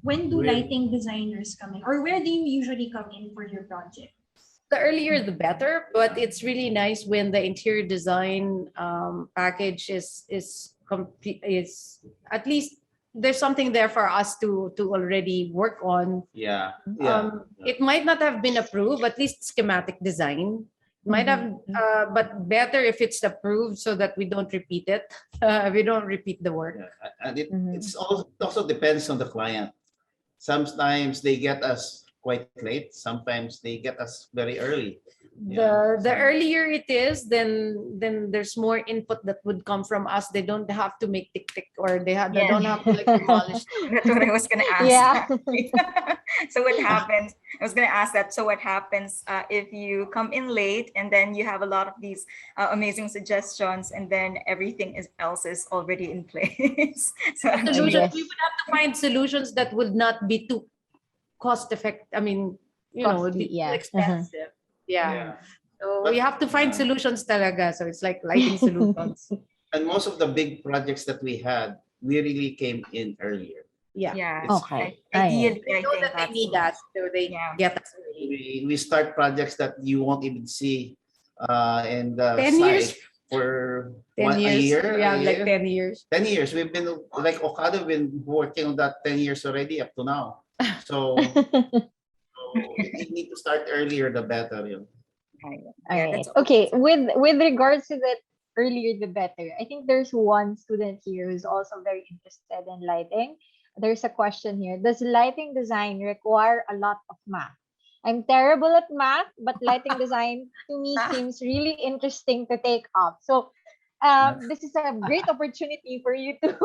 When do Really? lighting designers come in? Or where do you usually come in for your project? the earlier the better, but it's really nice when the interior design package is complete, is at least there's something there for us to already work on. Yeah. Yeah. It might not have been approved, at least schematic design might have, but better if it's approved so that we don't repeat it. We don't repeat the work. Yeah. And Mhm. it also depends on the client. Sometimes they get us quite late. Sometimes they get us very early. The earlier it is, then there's more input that would come from us. They don't have to make tick or they Yeah. don't have to like demolish. That's what I was gonna ask. Yeah. So what happens? I was gonna ask that. So what happens if you come in late and then you have a lot of these amazing suggestions and then everything else is already in place? So Solutions. Yes. We would have to find solutions that would not be too cost effective. I mean, would Costly, be yeah. too expensive. Yeah. Yeah. So But- we have to find solutions talaga. So it's like lighting solutions. And most of the big projects that we had, we really came in earlier. Yeah. yeah. It's- Okay. Ideally, They I know think that they that's need us, so they Yeah. get us early. We start projects that you won't even see in the 10 years? site for 10 a years. year. Yeah, a like year. 10 years. 10 years. We've been like Okada, been working on that 10 years already up to now. So, you need to start earlier, the better. All Yeah, right. that's Okay. With regards to that, earlier the better. I think there's one student here who's also very interested in lighting. There's a question here. Does lighting design require a lot of math? I'm terrible at math, but lighting design to me seems really interesting to take up. So this is a great opportunity for you to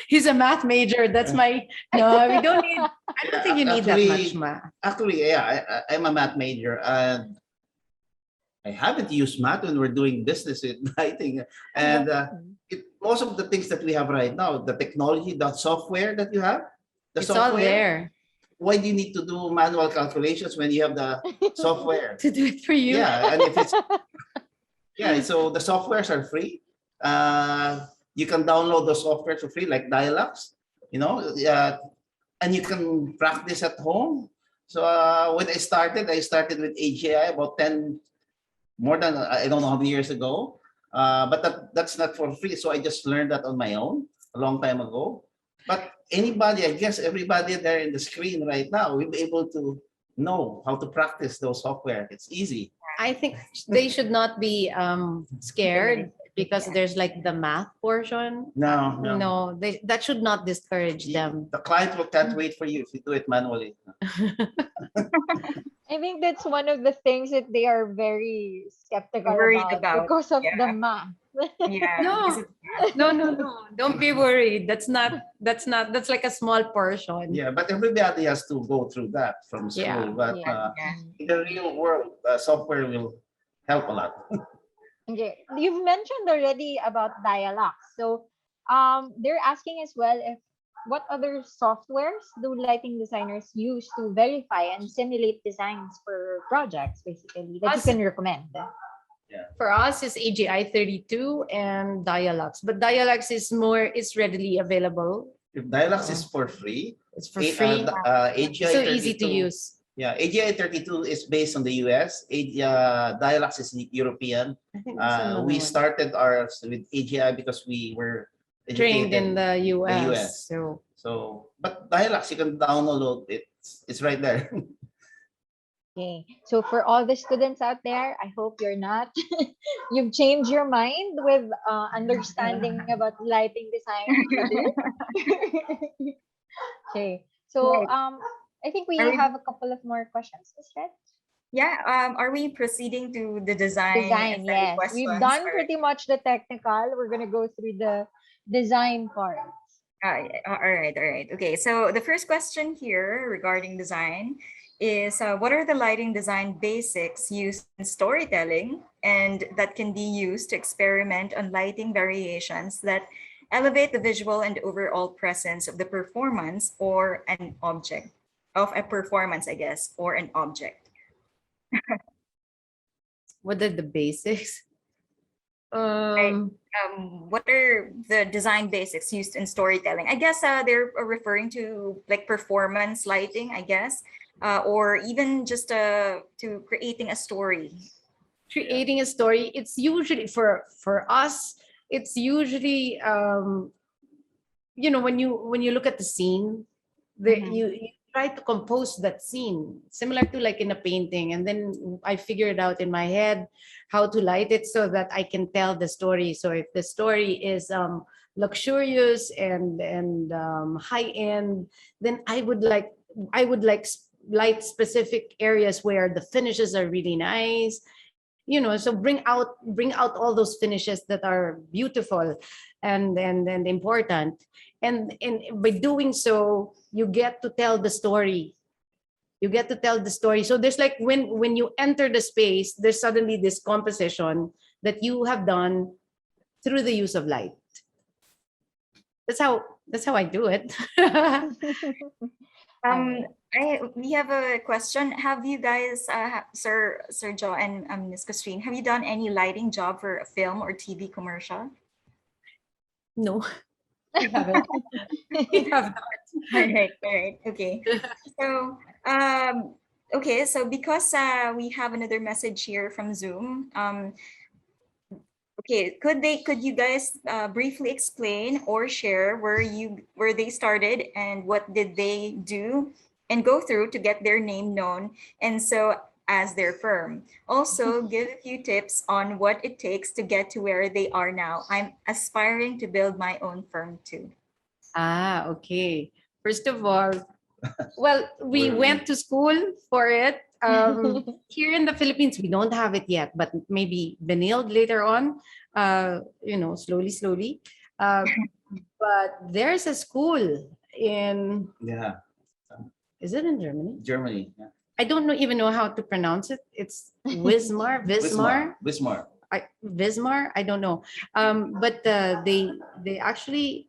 He's a math major. That's my no. We don't need. I don't think you need that much math. Actually, yeah, I'm a math major and I haven't used math when we're doing business with lighting. And most of the things that we have right now, the technology, the software that you have, the It's software, all there why do you need to do manual calculations when you have the software? to do it for you. Yeah, and if it's so the softwares are free. You can download the software for free, like Dialux, and you can practice at home. So when I started with AGI about 10 more than I don't know how many years ago. But that's not for free. So I just learned that on my own a long time ago. But anybody, I guess everybody there in the screen right now will be able to know how to practice those software. It's easy. I think they should not be scared because there's like the math portion. No, no. No, that should not discourage them. The client can't wait for you if you do it manually. I think that's one of the things that they are very skeptical Worried about about, because of the yeah. math. Yeah. No, no. Don't be worried. That's like a small portion. Yeah, but everybody has to go through that from school. Yeah. But Yeah. in the real world, software will help a lot. Okay, you've mentioned already about dialogues. So, they're asking as well if what other softwares do lighting designers use to verify and simulate designs for projects, basically, that you Us- can recommend. For us, it's AGI 32 and Dialux, but Dialux is readily available. If Dialogs is for free, It's for free. AGI So easy to 32 use. Yeah, AGI 32 is based on the US. Dialogs is European. I think that's another We one. started ours with AGI because we were Trained in educated the US. US. So But Dialogs, you can download it. It's right there. Okay, so for all the students out there, I hope you're not, you've changed your mind with understanding about lighting design today. Okay, so Right. I think we Are we- have a couple of more questions, Ms. Red. Yeah. Are we proceeding to the design? Design, study yes. We've questions, done or- pretty much the technical. We're gonna go through the design part. All right, all right. Okay, so the first question here regarding design is what are the lighting design basics used in storytelling and that can be used to experiment on lighting variations that elevate the visual and overall presence of the performance or an object, of a performance, I guess, or an object. what are the basics? What are the design basics used in storytelling? I guess they're referring to like performance lighting, I guess, or even just to creating a story. Creating a story. It's usually for us. It's usually when you look at the scene, Mhm. you try to compose that scene similar to like in a painting, and then I figure it out in my head how to light it so that I can tell the story. So if the story is luxurious and high end, then I would like light specific areas where the finishes are really nice. So bring out all those finishes that are beautiful and important, and by doing so you get to tell the story. So there's like when you enter the space, there's suddenly this composition that you have done through the use of light. That's how I do it. We have a question. Have you guys, Sir Joe and Ms. Christine, have you done any lighting job for a film or TV commercial? No, I haven't. I have not. All right, okay. So, okay, so because we have another message here from Zoom, okay, could you guys briefly explain or share where they started and what did they do and go through to get their name known, and so as their firm. Also, give a few tips on what it takes to get to where they are now. I'm aspiring to build my own firm too. Okay. First of all, well, we went to school for it. Here in the Philippines, we don't have it yet, but maybe Benilde later on, slowly. But there's a school in, Yeah, is it in Germany? Germany. Yeah. I don't even know how to pronounce it. It's Wismar. Wismar. I don't know. But they actually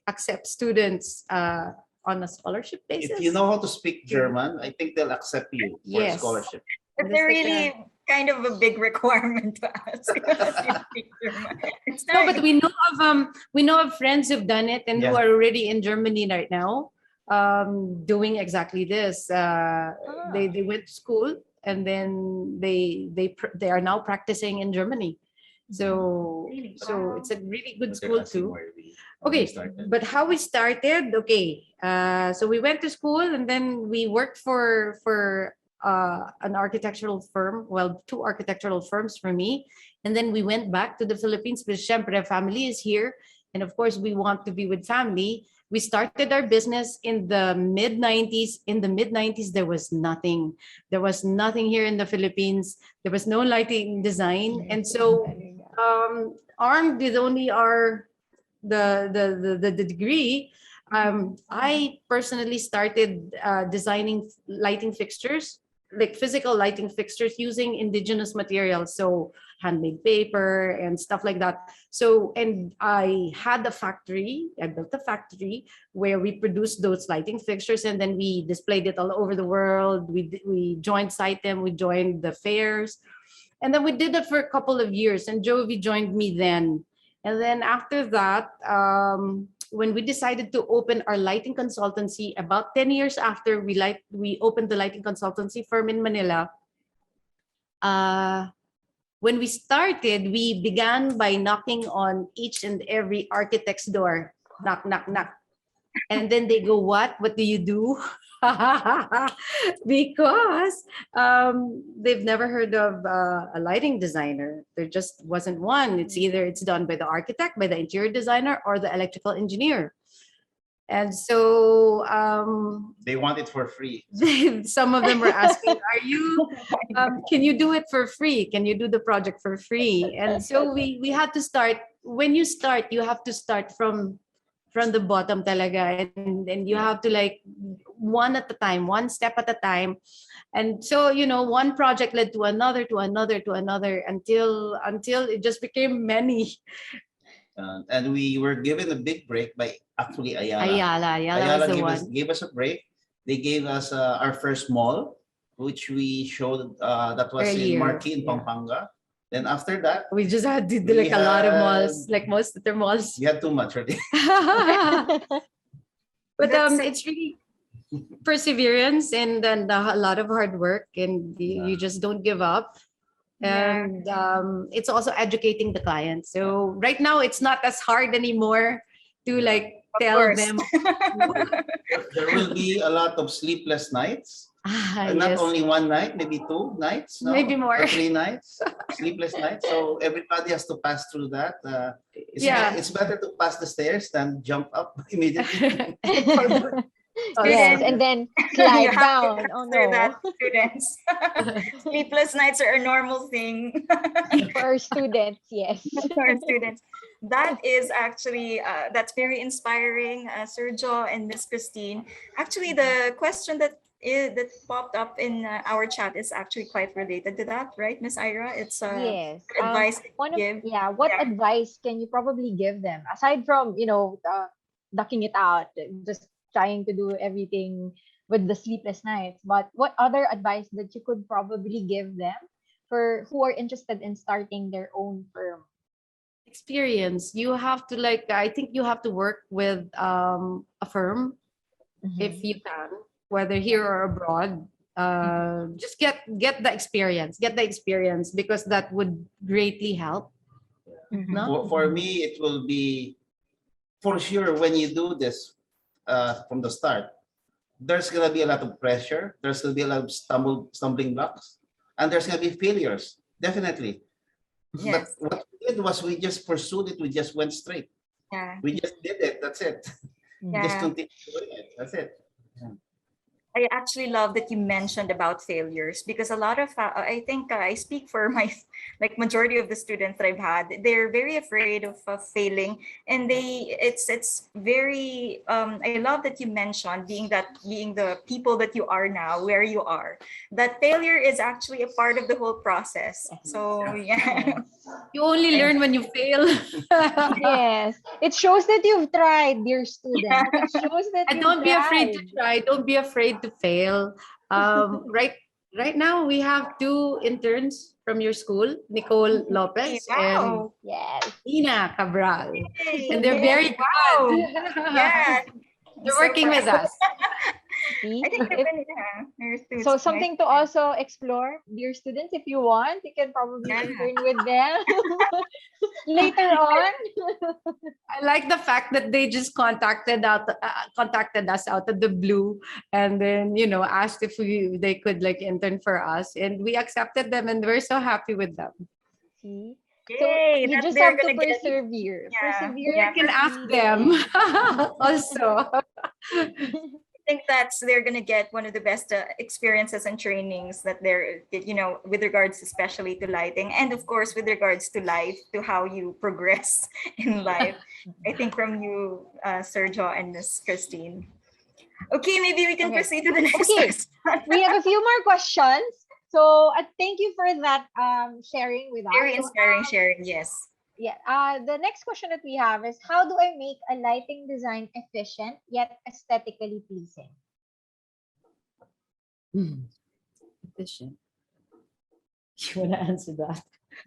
accept students on a scholarship basis. If you know how to speak German, I think they'll accept you for a Yes. scholarship. But And they're it's like really kind of a big requirement to ask. It's No, not- but we know of friends who've done it and who Yeah. are already in Germany right now, doing exactly this. They went to school and then they are now practicing in Germany. So it's a really good school too. Okay, but how we started? Okay, so we went to school and then we worked for an architectural firm. Well, two architectural firms for me, and then we went back to the Philippines because syempre family is here, and of course we want to be with family. We started our business in the mid 90s. In the mid 90s, there was nothing. There was nothing here in the Philippines. There was no lighting design, and so armed with only the degree, I personally started designing lighting fixtures, like physical lighting fixtures using indigenous materials, so handmade paper and stuff like that. So, and I had a factory, I built a factory where we produced those lighting fixtures and then we displayed it all over the world. We joined Sitem, we joined the fairs, and then we did it for a couple of years, and Jovi joined me then. And then after that, when we decided to open our lighting consultancy, about 10 years after we opened the lighting consultancy firm in Manila, when we started, we began by knocking on each and every architect's door. Knock, knock, knock. And then they go, what? What do you do? Because they've never heard of a lighting designer. There just wasn't one. It's either it's done by the architect, by the interior designer, or the electrical engineer. And so they want it for free. some of them were asking, "Are you? Can you do it for free? Can you do the project for free?" And so we had to start. When you start, you have to start from the bottom talaga, and you have to like one at a time, one step at a time. And so, you know, one project led to another, to another, to another, until it just became many. And we were given a big break by actually Ayala. Ayala was the one. Gave us a break. They gave us our first mall, which we showed that was Earlier, in Marquee in Pampanga. Then after that, we just had to do like a lot of malls, like most of their malls. we had too much already. But it's really perseverance and then a lot of hard work, and you just don't give up. And it's also educating the client. So right now it's not as hard anymore to like tell them. There will be a lot of sleepless nights. Not Yes. only one night, maybe 2 nights, no? Maybe more. Or 3 nights, sleepless nights. So everybody has to pass through that. It's better to pass the stairs than jump up immediately. Yes, and then slide down. Oh After no. that, students. Sleepless nights are a normal thing For our students, yes. for our students. That is actually, that's very inspiring, Sergio and Miss Christine. Actually, the question that popped up in our chat is actually quite related to that, right, Miss Ira? It's Yes. advice that What you give. what Yeah. advice can you probably give them aside from, ducking it out, just trying to do everything with the sleepless nights, but what other advice that you could probably give them for who are interested in starting their own firm? Experience. You have to I think you have to work with a firm if you can, whether here or abroad. Just get the experience. Get the experience because that would greatly help. No? For me, it will be for sure when you do this from the start, there's gonna be a lot of pressure. There's gonna be a lot of stumbling blocks, and there's gonna be failures, definitely. Yes. But what we did was we just pursued it. We just went straight. Yeah. We just did it. That's it. Just Yeah. continue doing it. That's it. I actually love that you mentioned about failures because a lot of I think I speak for my majority of the students that I've had. They're very afraid of failing, and it's very I love that you mentioned being the people that you are now, where you are. That failure is actually a part of the whole process. So yeah. You only learn when you fail. Yes. It shows that you've tried, dear student. It shows that And you've don't be afraid to tried. try. Don't be afraid to fail. Right now we have 2 interns from your school, Nicole Lopez and Wow. Yes. Ina Cabral. Yay. And they're very Wow. good. Yeah. They're So working with us. See? I think If, there's two so something to also explore, dear students, if you want, you can probably Yeah. intern with them later on. I like the fact that they just contacted us out of the blue, and then asked if they could like intern for us, and we accepted them, and we're so happy with them. See? So Yay, you that just they're have to gonna get. persevere. Yeah, Perseverance You can is ask really them the also. I think they're gonna get one of the best experiences and trainings that with regards especially to lighting, and of course with regards to life, to how you progress in life. I think from you, Sergio and Miss Christine. Okay, maybe we can Okay. proceed to the next Okay. question. We have a few more questions. So thank you for that sharing with us. Very So, inspiring sharing. Yes. yeah. The next question that we have is, how do I make a lighting design efficient yet aesthetically pleasing? Efficient. You want to answer that?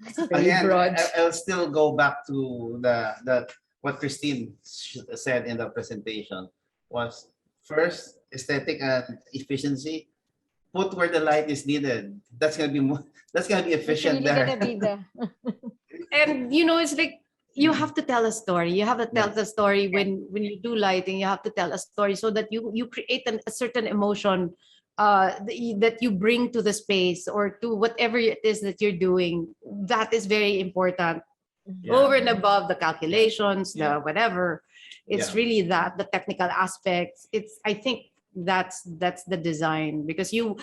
It's very Again, broad. I'll still go back to the what Christine said in the presentation was first aesthetic and efficiency. Put where the light is needed. That's gonna be that's gonna be It's efficient really gonna there. be the And it's like you have to tell a story. You have to tell the story when you do lighting. You have to tell a story so that you create a certain emotion that you bring to the space or to whatever it is that you're doing. That is very important. Yeah. Over and above the calculations, Yeah. the whatever. It's Yeah. really that the technical aspects. I think that's the design, because you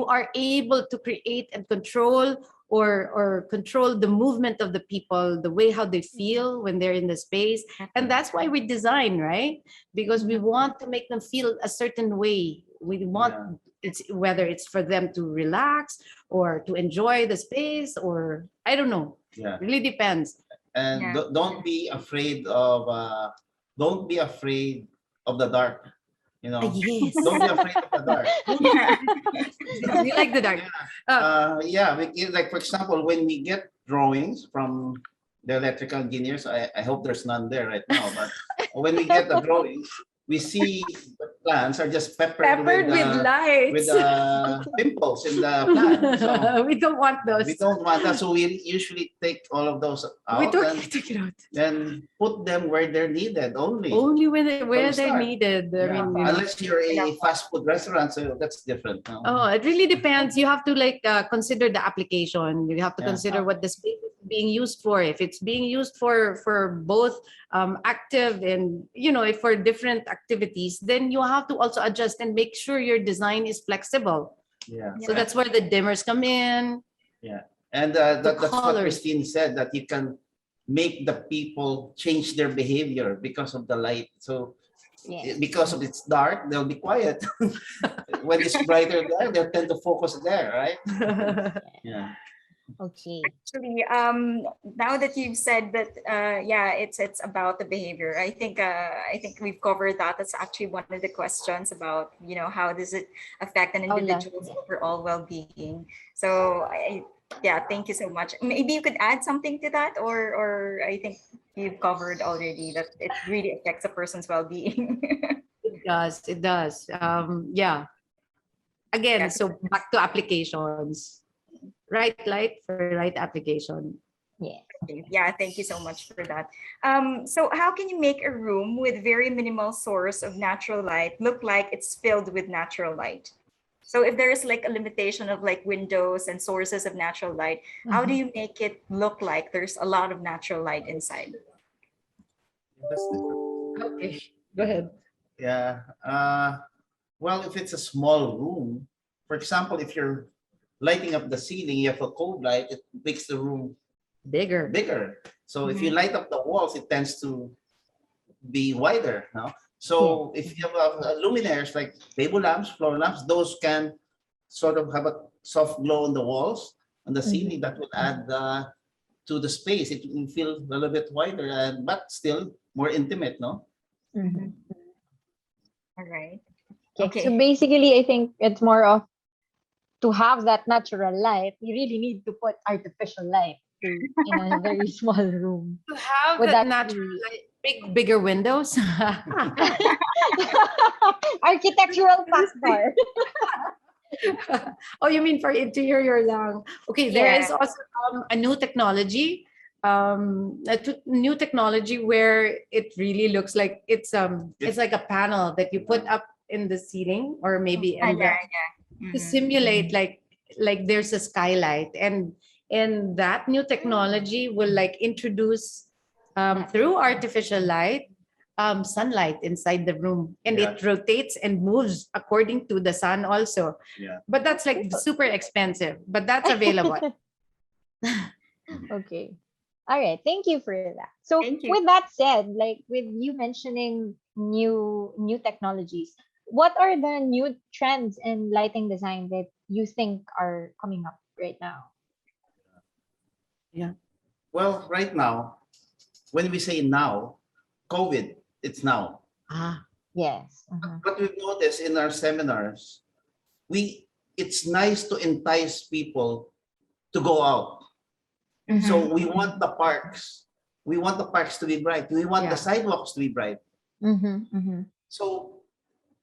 are able to create and control or control the movement of the people, the way how they feel when they're in the space. And that's why we design, right? Because we want to make them feel a certain way. We want it's whether it's for them to relax or to enjoy the space, or I don't know. Yeah. Really depends. And Yeah. don't be afraid of the dark. Yes. Don't be afraid of the dark. We like the dark. Like for example, when we get drawings from the electrical engineers, I hope there's none there right now, but when we get the drawings, we see the plants are just peppered with lights. with pimples in the plant. So we don't want those. we don't want that, so we usually take all of those out We and took it out. then put them where they're needed only. Only where From they're start. needed. I Yeah. mean, Unless you're a fast food restaurant, so that's different. No? oh, it really depends. You have to consider the application. You have to Yeah. consider what the space is being used for. If it's being used for both active and if for different activities, then you have to also adjust and make sure your design is flexible. Yeah. So that's where the dimmers come in. And that's what colors. Christine said, that you can make the people change their behavior because of the light. So because of it's dark, they'll be quiet. When it's brighter there, they'll tend to focus there, right? Yeah. okay. Actually, now that you've said that, it's about the behavior. I think we've covered that. That's actually one of the questions about how does it affect an individual's overall well-being. So thank you so much. Maybe you could add something to that, or I think you've covered already that it really affects a person's well-being. It does. Again, so back to applications. Right light for right application. Yeah. Yeah, thank you so much for that. So how can you make a room with very minimal source of natural light look like it's filled with natural light? So if there is like a limitation of like windows and sources of natural light, how do you make it look like there's a lot of natural light inside? Okay, go ahead. Yeah. Well, if it's a small room, for example, if you're lighting up the ceiling, you have a cold light, it makes the room Bigger. So if you light up the walls, it tends to be wider. No? So if you have luminaires like table lamps, floor lamps, those can sort of have a soft glow on the walls, on the ceiling, that will add to the space. It will feel a little bit wider, but still more intimate, no? All right. Okay. So basically, I think it's more of, to have that natural light, you really need to put artificial light in a very small room. To have Would that that natural be- light, bigger windows. Architectural factor. Oh, you mean for interior lang? Okay, there Yeah. is also a new technology, new technology where it really looks like it's like a panel that you put up in the ceiling or maybe Ah, in the yeah, yeah. to Mhm. simulate like there's a skylight, and that new technology will like introduce through artificial light sunlight inside the room, and Yeah. it rotates and moves according to the sun also. Yeah. But that's like super expensive, but that's available. Okay. All right. Thank you for that. So Thank you. with that said, like with you mentioning new technologies, what are the new trends in lighting design that you think are coming up right now? Yeah. Well, right now, when we say now, COVID, it's now. Ah, Yes. Mhm. What we've noticed in our seminars, it's nice to entice people to go out. So Mhm. we want the parks. We want the parks to be bright. We want the Yeah. sidewalks to be bright. Mhm. Mhm. So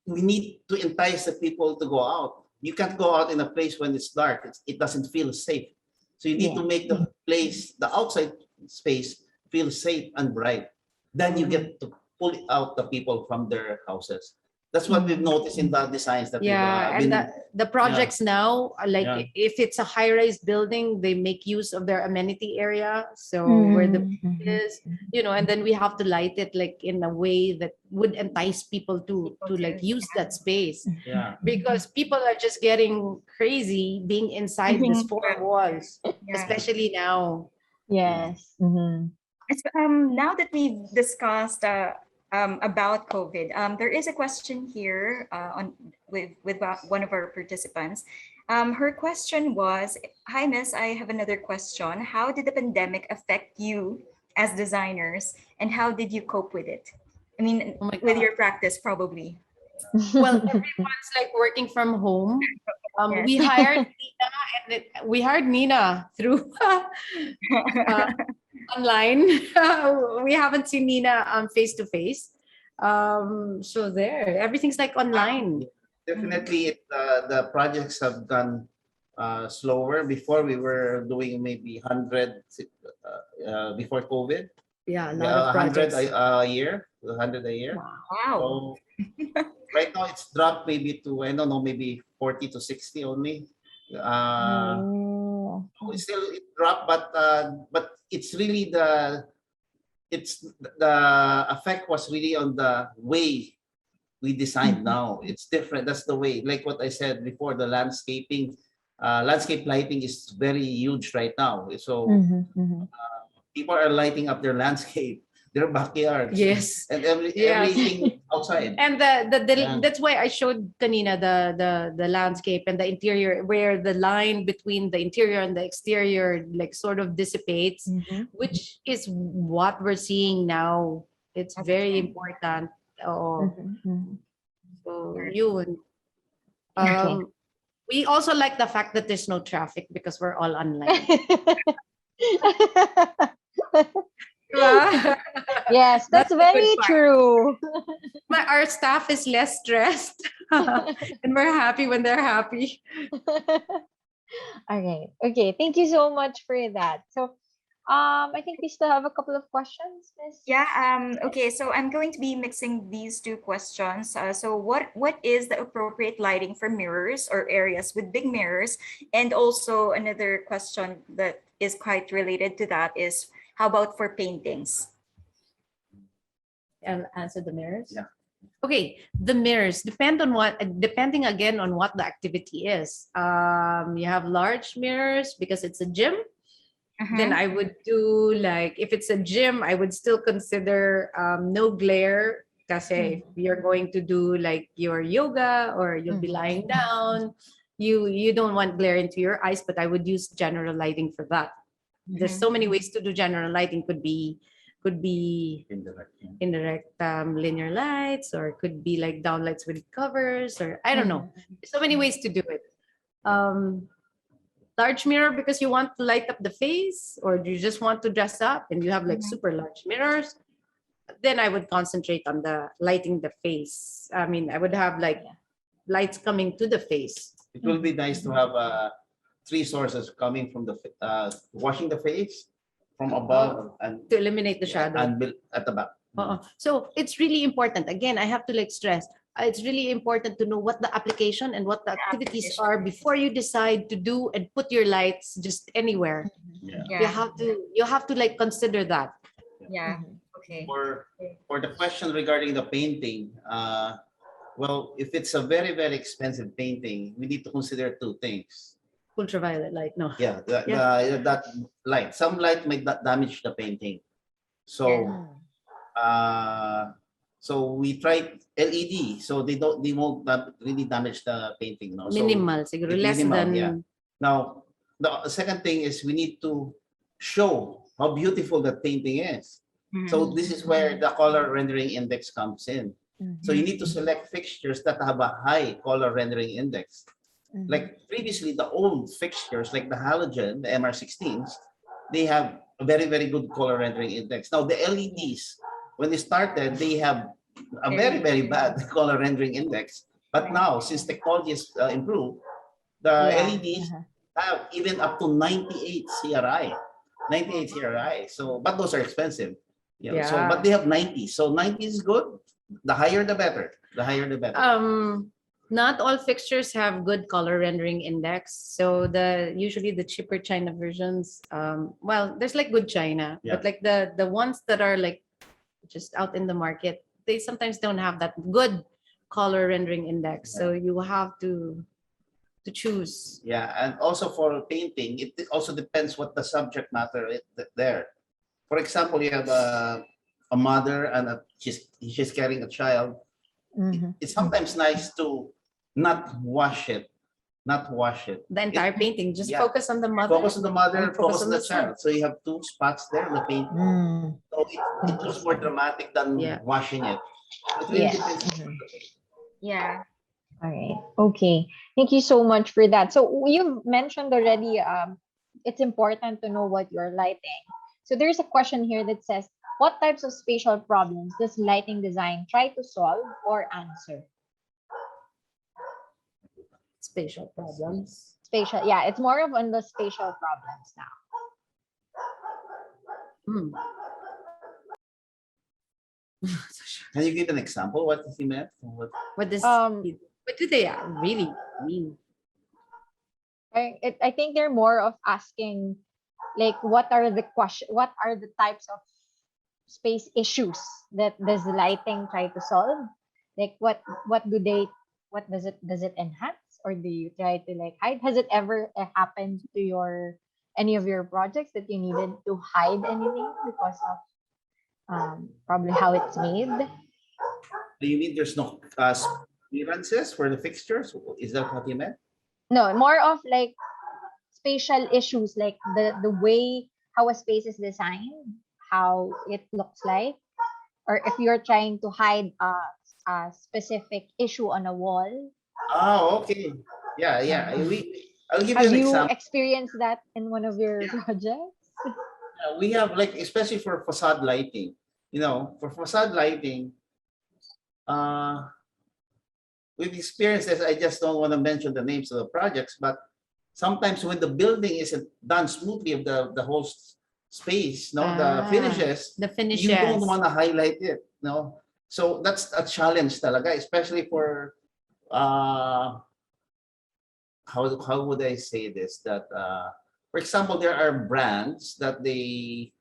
we need to entice the people to go out. You can't go out in a place when it's dark. It doesn't feel safe. So you need to Yeah. make the place, the outside space, feel safe and bright. Then you Mhm. get to pull out the people from their houses. That's what we've noticed in the designs that we've yeah, and been. the projects now are like Yeah. if it's a high-rise building, they make use of their amenity area, so where the Mhm. Mhm. is, and then we have to light it like in a way that would entice people People to like to- use that space, Yeah. because people are just getting crazy being inside these Mhm. four walls, Yeah. especially now. Yes. Mhm. Now that we've discussed about COVID, there is a question here with one of our participants. Her question was, "Hi, Miss. I have another question. How did the pandemic affect you as designers, and how did you cope with it? I mean, Oh my with god. your practice, probably." Well, everyone's like working from home. Yes. We hired Nina, and we hired Nina through uh, online. We haven't seen Nina face to face. So there, everything's like online. Definitely, the projects have gone slower. Before we were doing maybe 100 before COVID. Yeah, a lot Yeah, of 100 projects. a year, 100 a year. Wow. So right now it's dropped maybe to, I don't know, maybe 40 to 60 only. Oh. It's still it dropped, but it's really the effect was really on the way we designed now. It's different. That's the way. Like what I said before, the landscape lighting is very huge right now. So Mhm. Mhm. people are lighting up their landscape, their backyards, Yes. and Yes. everything outside. And Yeah. that's why I showed kanina the landscape and the interior, where the line between the interior and the exterior like sort of dissipates, Mhm. which is what we're seeing now. It's That's very true. important. Oh, Mhm. Mhm. so yun. Okay. We also like the fact that there's no traffic because we're all online. Diba? Yes, that's That's the good very part. true. Our staff is less stressed, and we're happy when they're happy. All right. Okay. Thank you so much for that. So, I think we still have a couple of questions, Miss. Yeah. Okay. So I'm going to be mixing these two questions. So what is the appropriate lighting for mirrors or areas with big mirrors? And also another question that is quite related to that is, how about for paintings? And answer the mirrors. Yeah. Okay, the mirrors depending again on what the activity is. You have large mirrors because it's a gym. Then Mhm. I would do like, if it's a gym, I would still consider no glare. Kasi if you're going to do like your yoga or you'll be lying down, you don't want glare into your eyes, but I would use general lighting for that. There's so many ways to do general lighting. Could be indirect linear lights, or it could be like downlights with covers, or I don't know. There's so many ways to do it. Large mirror because you want to light up the face, or you just want to dress up and you have like super large mirrors. then I would concentrate on the lighting the face. I mean, I would have like lights coming to the face. It will be nice to have three sources coming from the washing the face from above and To eliminate the shadow. at the back. So it's really important. Again, I have to like stress. It's really important to know what the application and what the activities are before you decide to do and put your lights just anywhere. Yeah. You have to like consider that. Yeah. Okay. For the question regarding the painting, well, if it's a very, very expensive painting, we need to consider two things. Ultraviolet light, no. Yeah, that light. Some light might damage the painting. So, we tried LED, so they won't really damage the painting. No, Minimal, siguro it's less minimal, than. yeah. Now, the second thing is we need to show how beautiful that painting is. So this is where the color rendering index comes in. So you need to select fixtures that have a high color rendering index. Like previously, the old fixtures, like the halogen, the MR16s, they have a very, very good color rendering index. Now the LEDs, when they started, they have a very, very bad color rendering index. But now, since technology has improved, the LEDs have even up to 98 CRI. 98 CRI. So, but those are expensive. So, but they have 90. So 90 is good. The higher, the better. The higher, the better. Not all fixtures have good color rendering index. So usually the cheaper China versions, well, there's like good China, but like the ones that are like just out in the market, they sometimes don't have that good color rendering index. So you have to choose. Yeah, and also for painting, it also depends what the subject matter is there. For example, you have a mother and she's carrying a child. It's sometimes nice to not wash it. The entire painting, just yeah. focus on the mother. Focus on the mother, and focus on the son. child. So you have two spots there in the paint. So it looks more dramatic than washing it. It really depends. Yeah. All right. Okay. Thank you so much for that. So you've mentioned already, it's important to know what you're lighting. So there's a question here that says, what types of spatial problems does lighting design try to solve or answer? Spatial problems. Spatial, yeah, it's more of on the spatial problems now. Can you give an example? What he meant? What do they really mean? I think they're more of asking, like, what are the types of space issues that does lighting try to solve? Like, what does it enhance, or do you try to like hide? Has it ever happened to any of your projects that you needed to hide anything because of probably how it's made? Do you mean there's no clearances for the fixtures? Is that what you meant? No, more of like spatial issues, like the way how a space is designed, how it looks like, or if you're trying to hide a specific issue on a wall. Oh, okay. Yeah. I'll give you Have an you example. experienced that in one of your projects? We have, like, especially for facade lighting. For facade lighting, we've experienced this. I just don't want to mention the names of the projects, but sometimes when the building isn't done smoothly of the whole space, the finishes, you don't want to highlight it. So that's a challenge talaga, especially for how would I say this? That for example, there are brands that they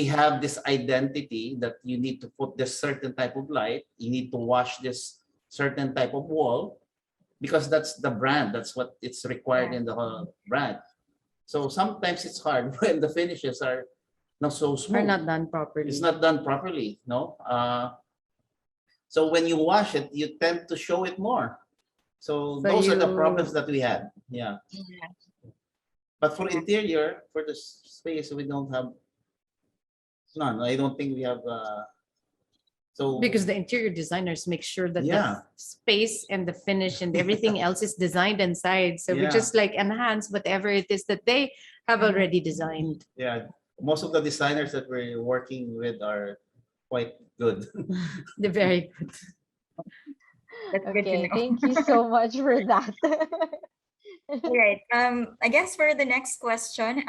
have this identity that you need to put this certain type of light, you need to wash this certain type of wall, because that's the brand, that's what it's required in the whole brand. So sometimes it's hard when the finishes are not so smooth. Are not done properly. It's not done properly, so when you wash it, you tend to show it more. So those are the problems that we had. Yeah. But for interior, for the space, we don't have none. I don't think we have. So because the interior designers make sure that the space and the finish and everything else is designed inside. So we just like enhance whatever it is that they have already designed. Yeah, most of the designers that we're working with are quite good. They're very good. That's good to Okay, know. thank you so much for that. All right. I guess for the next question,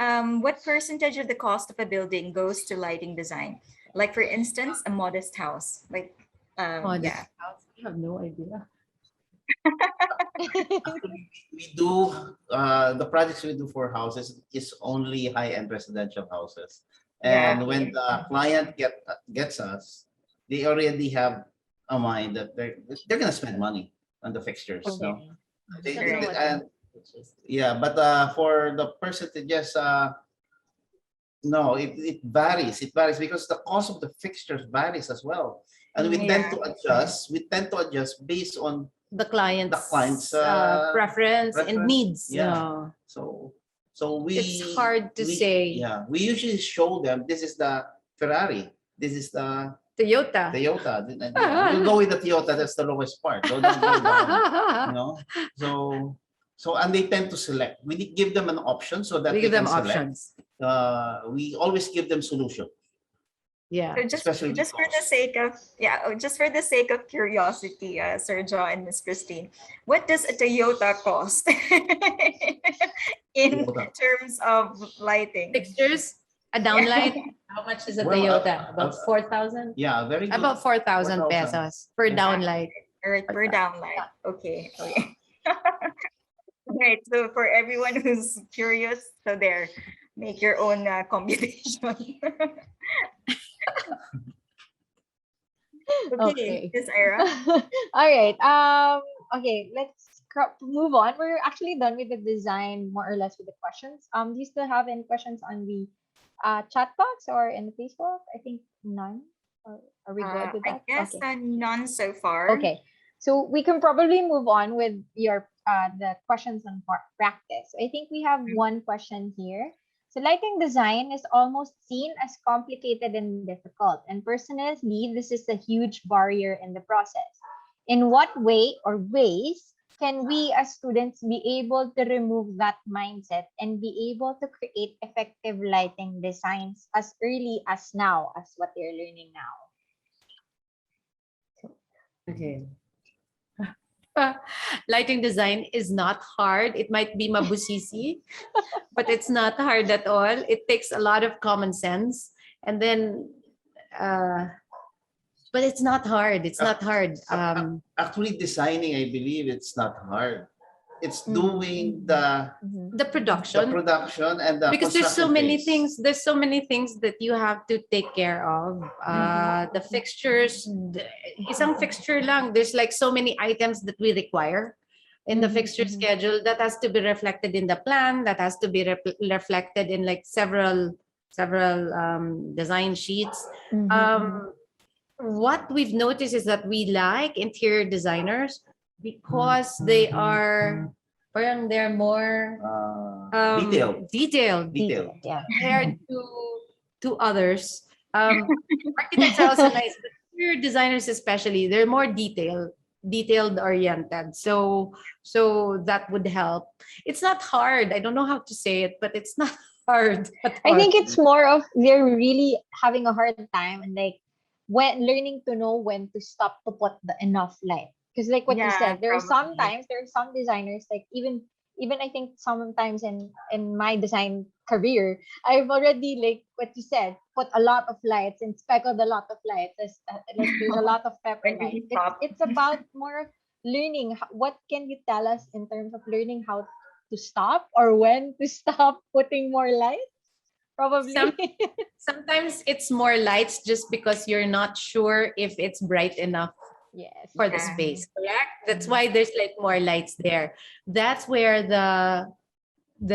what percentage of the cost of a building goes to lighting design? Like for instance, a modest house. Like, Oh, this yeah. house, I have no idea. We do the projects we do for houses is only high-end residential houses. Yeah. And when the client gets us, they already have a mind that they're gonna spend money on the fixtures. No, Okay. they, Don't know they- what and yeah, but for the percentages, no, it varies. It varies because the cost of the fixtures varies as well, and we tend Yeah. to adjust. We tend to adjust based on The client's, client's, preference and preference. needs. Yeah. so It's hard to we say. yeah, we usually show them this is the Ferrari, this is the Toyota. Toyota. We'll go with the Toyota. That's the lowest part. Don't go down. You know. So and they tend to select. We give them an option so that We they give them can select. options. We always give them solution. Yeah. So just Especially just for the because- sake of just for the sake of curiosity, Sir John and Miss Christine, what does a Toyota cost in Toyota. terms of lighting? Fixtures, a downlight. How much is a Well, Toyota? About 4,000? Yeah, very good. About 4,000 4,000 pesos per Yeah. downlight. All right, per downlight. Okay. Okay. All right. So for everyone who's curious, so there, make your own computation. Okay, Okay. Miss Ira. All right. Okay, let's move on. We're actually done with the design, more or less, with the questions. Do you still have any questions on the chat box or in the Facebook? I think none. Or are we good with I that? guess Okay. none so far. Okay. So we can probably move on with your the questions on practice. I think we have one question here. So lighting design is almost seen as complicated and difficult. And personally, this is a huge barrier in the process. In what way or ways can we as students be able to remove that mindset and be able to create effective lighting designs as early as now, as what they're learning now? Okay. Lighting design is not hard. It might be mabusisi, but it's not hard at all. It takes a lot of common sense. And then, but it's not hard. It's not hard. Actually, designing, I believe it's not hard. It's doing the The production. and the Because there's so construction many phase. things, there's so many things that you have to take care of. The fixtures, isang fixture lang, there's like so many items that we require in the fixture schedule that has to be reflected in the plan, that has to be reflected in like several design sheets. What we've noticed is that we like interior designers because they are, parang they're more detailed Detail. Yeah. compared to others. Architects are also nice, but interior designers especially, they're more detailed oriented. So that would help. It's not hard. I don't know how to say it, but it's not hard at I all. think it's more of they're really having a hard time and like when learning to know when to stop to put the enough light. Because like what you Yeah, said, there are probably. some designers like even I think sometimes in my design career, I've already like what you said, put a lot of lights and speckled a lot of lights. Like there's a lot of pepper When did light. you stop? It's about more of learning. What can you tell us in terms of learning how to stop or when to stop putting more light? Probably. Sometimes it's more lights just because you're not sure if it's bright enough Yes. for the Yeah. space, correct? That's why there's like more lights there. That's where the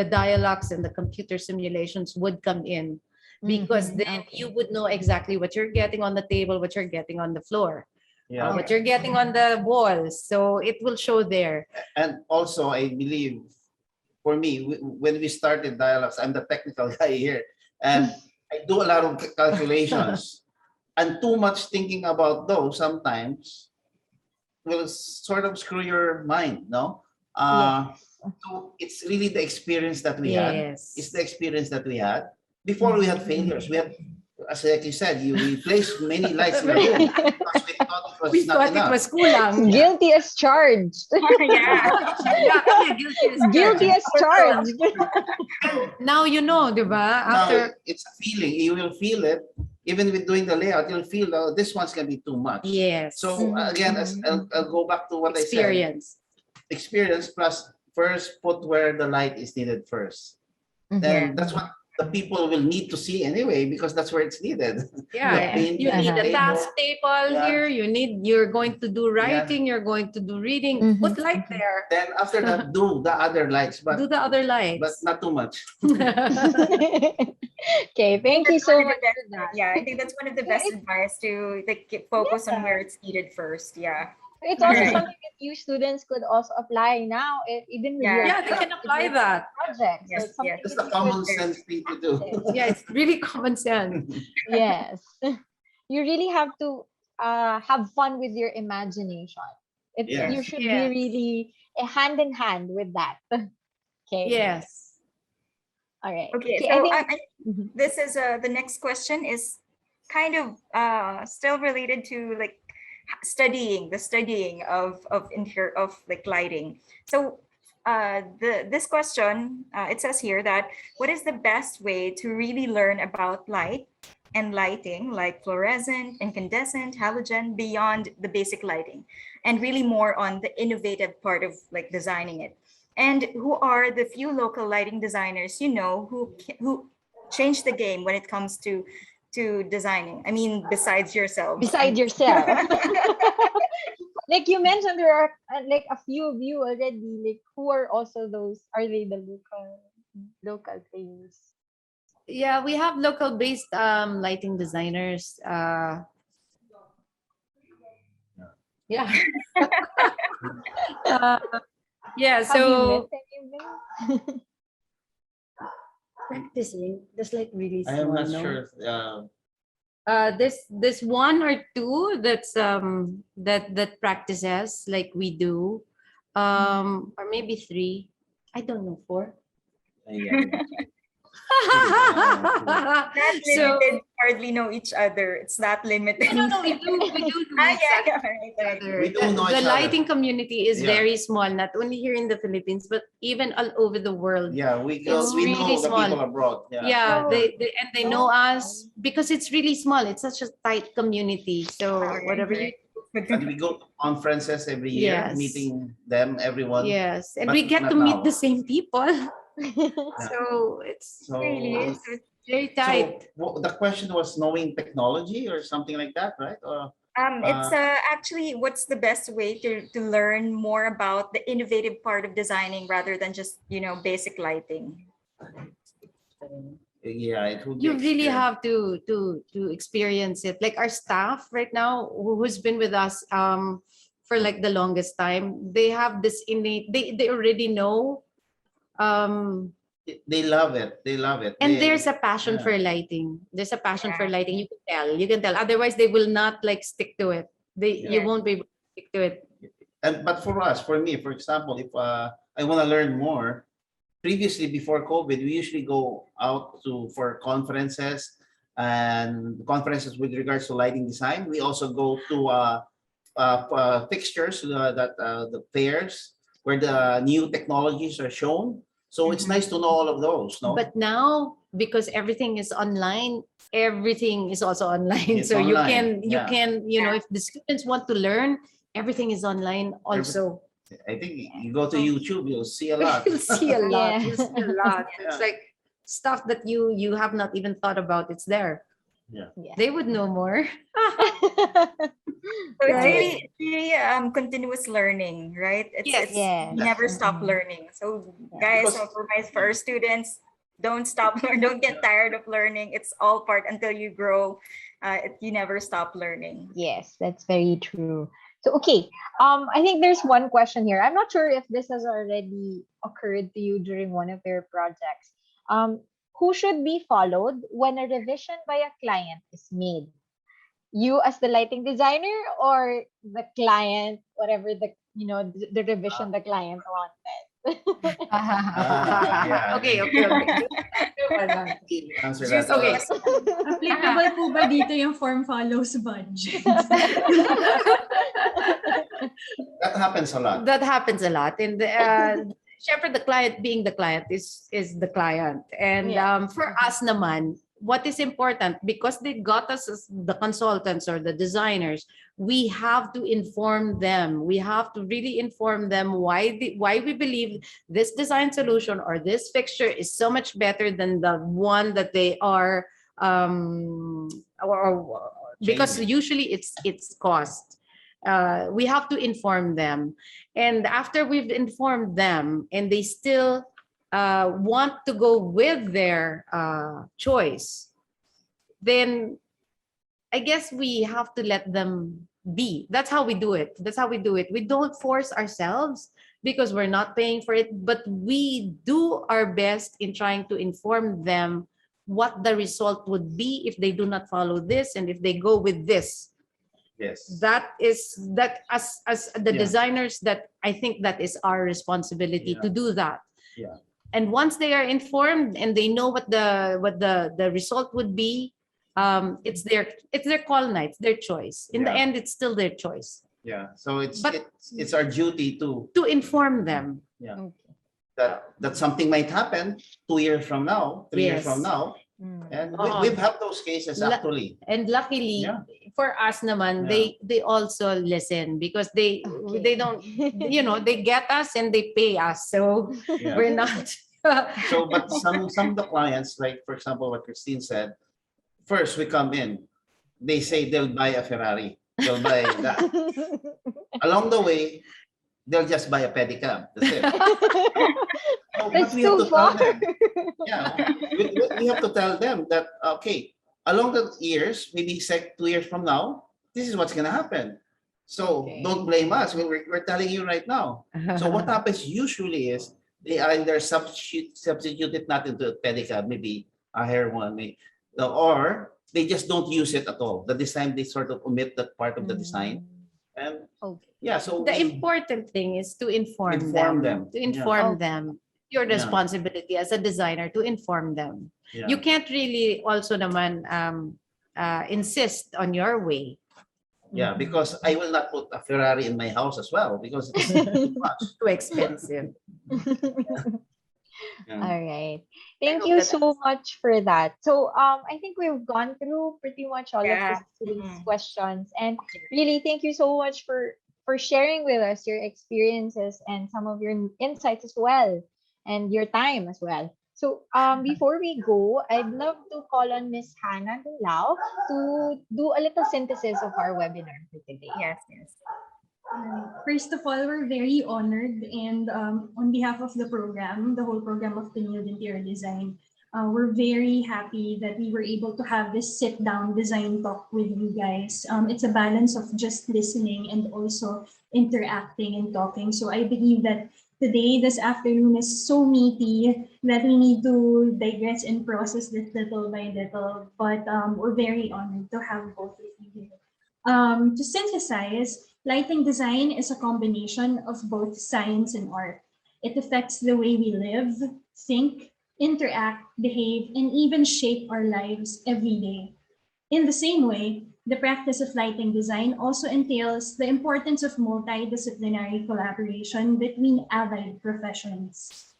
dialogues and the computer simulations would come in, because Mhm, then okay. you would know exactly what you're getting on the table, what you're getting on the floor, Yeah. what you're getting on the walls. So it will show there. And also, I believe, for me, when we started dialogues, I'm the technical guy here, and I do a lot of calculations, and too much thinking about those sometimes will sort of screw your mind. No, so it's really the experience that we had. Yes. It's the experience that we had before we had failures. We had as like you said, we placed many lights in the room because we thought it was We not thought it enough. was kulang. Guilty as charged. Yeah. Yeah, guilty as Guilty charged. as charged. Now you know, di ba? Now After, it's a feeling. You will feel it. Even with doing the layout, you'll feel, oh, this one's gonna be too much. yes. So again, as I'll go back to what I said. Experience. Experience plus first put where the light is needed first. Then that's what the people will need to see anyway, because that's where it's needed. Yeah. The paint, You need a table. task table Yeah. here. You're going to do writing. You're going to do reading. Put light there. Then after that, do the other lights, but Do the other lights. but not too much. Okay, thank you That's so one of much the for that. Yeah, I think that's one of the best advice to like focus on where it's needed first. Yeah. It's also Right. something that you students could also apply now, even with Yeah. your Yeah, they can apply that. projects. So Yes, it's something yes. That's that the you common could- sense thing to do. Yeah, it's really common sense. Yes. You really have to have fun with your imagination. You Yes. should Yes. be really hand in hand with that. Okay. Yes. All right. Okay, Okay, so Mhm. this is the next question is kind of still related to like the studying of interior of like lighting. So this question it says here that what is the best way to really learn about light and lighting, like fluorescent, incandescent, halogen, beyond the basic lighting, and really more on the innovative part of like designing it? And who are the few local lighting designers you know who changed the game when it comes to designing? I mean, besides yourselves. Besides yourself. Like you mentioned, there are like a few of you already. Like who are also those? Are they the local things? Yeah, we have local based lighting designers. Yeah. Uh, yeah, Have you so met any of them? practicing, that's like really I am small, not no? sure. There's one or two that's that practices like we do, or maybe three. I don't know, four. Yeah. That So limited, hardly know each other. It's that limited. no, we do know Ah, each yeah, other. yeah, right, right. We do know The each other. lighting community is Yeah. very small, not only here in the Philippines, but even all over the world. Yeah, we It's we really know the small. people abroad. Yeah. Yeah, Oh. they know us because it's really small. It's such a tight community. So Alright, whatever you And we go to conferences every year, Yes. meeting them, everyone. yes, and But we get not to meet now. the same people. So it's So, Really is. very tight. the question was knowing technology or something like that, right? Or It's actually what's the best way to learn more about the innovative part of designing rather than just basic lighting. yeah, it would be You really experience. have to experience it. Like our staff right now, who's been with us for like the longest time, they have this innate. They already know. They love it. They love it. And They- there's a passion yeah. for lighting. There's a passion for Yeah. lighting. You can tell. You can tell. Otherwise, they will not like stick to it. You Yeah. won't be able to stick to it. but for us, for me, for example, if I want to learn more, previously before COVID, we usually go out for conferences and conferences with regards to lighting design. We also go to fixtures the fairs where the new technologies are shown. So it's nice to know all of those. No, But now, because everything is online, everything is also online. It's So you online, can yeah. if the students want to learn, everything is online also. I think you go to YouTube, you'll see a lot. You'll see a lot. Yeah. You'll see a lot. It's Yeah. like stuff that you have not even thought about. It's there. Yeah. They would know more. So it's Right. really continuous learning, right? Yes. Yes. You never stop Mhm. learning. So guys, Because- for our students, don't stop learning. Don't get tired of learning. It's all part until you grow. You never stop learning. Yes, that's very true. So okay, I think there's one question here. I'm not sure if this has already occurred to you during one of your projects. Who should be followed when a revision by a client is made? You as the lighting designer or the client, whatever the revision the client wanted? Yeah. Okay. Answer Just that. okay. Applicable po ba dito yung form follows budget? That happens a lot. That happens a lot. And syempre the client being the client is the client. And Yeah. for us naman, what is important, because they got us as the consultants or the designers, we have to inform them. We have to really inform them why we believe this design solution or this fixture is so much better than the one that they are because Changing. usually it's cost. We have to inform them, and after we've informed them and they still want to go with their choice, then I guess we have to let them be. That's how we do it. We don't force ourselves because we're not paying for it, but we do our best in trying to inform them what the result would be if they do not follow this and if they go with this. Yes. That as the Yeah. designers, that I think that is our responsibility Yeah. to do that. Yeah. And once they are informed and they know what the result would be, it's their call night, their choice. In the Yeah. end, it's still their choice Yeah. So But- it's our duty to to inform them. Okay. that something might happen 2 years from now, 3 years Yes. from now, Mm. and Oo. we've had those cases La- actually. And luckily, Yeah. for us naman, Yeah. they also listen because they Okay. don't, they get us and they pay us. So Yeah. we're not. So, but some of the clients, like for example, what Christine said, first we come in, they say they'll buy a Ferrari, they'll buy that. Along the way, they'll just buy a pedicab. That's it. No, but That's we have too to tell far. them. Yeah, we have to tell them that okay, along the years, maybe 2 years from now, this is what's gonna happen. So Okay. don't blame us. We're telling you right now. So what happens usually is they either substitute it not into a pedicab, maybe a hair one, or they just don't use it at all. The design, they sort of omit that part of the design. And Okay. yeah, so The important thing is to inform Inform them. them. To inform Yeah. them. Your Yeah. responsibility as a designer to inform them. yeah. You can't really also naman insist on your way. Yeah, because I will not put a Ferrari in my house as well because it's too much. Too expensive. Yeah. All right. Thank hope you that so much for that. So I think we've gone through pretty much all Yeah. of these Mhm. questions, and really thank you so much for sharing with us your experiences and some of your insights as well, and your time as well. So before we go, I'd love to call on Miss Hannah Gulao to do a little synthesis of our webinar for today. Yes, yes. First of all, we're very honored, and on behalf of the program, the whole program of Piniled Interior Design, we're very happy that we were able to have this sit-down design talk with you guys. It's a balance of just listening and also interacting and talking. So I believe that today, this afternoon, is so meaty that we need to digress and process this little by little. But we're very honored to have both of you here. To synthesize, lighting design is a combination of both science and art. It affects the way we live, think, interact, behave, and even shape our lives every day. In the same way, the practice of lighting design also entails the importance of multidisciplinary collaboration between allied professions.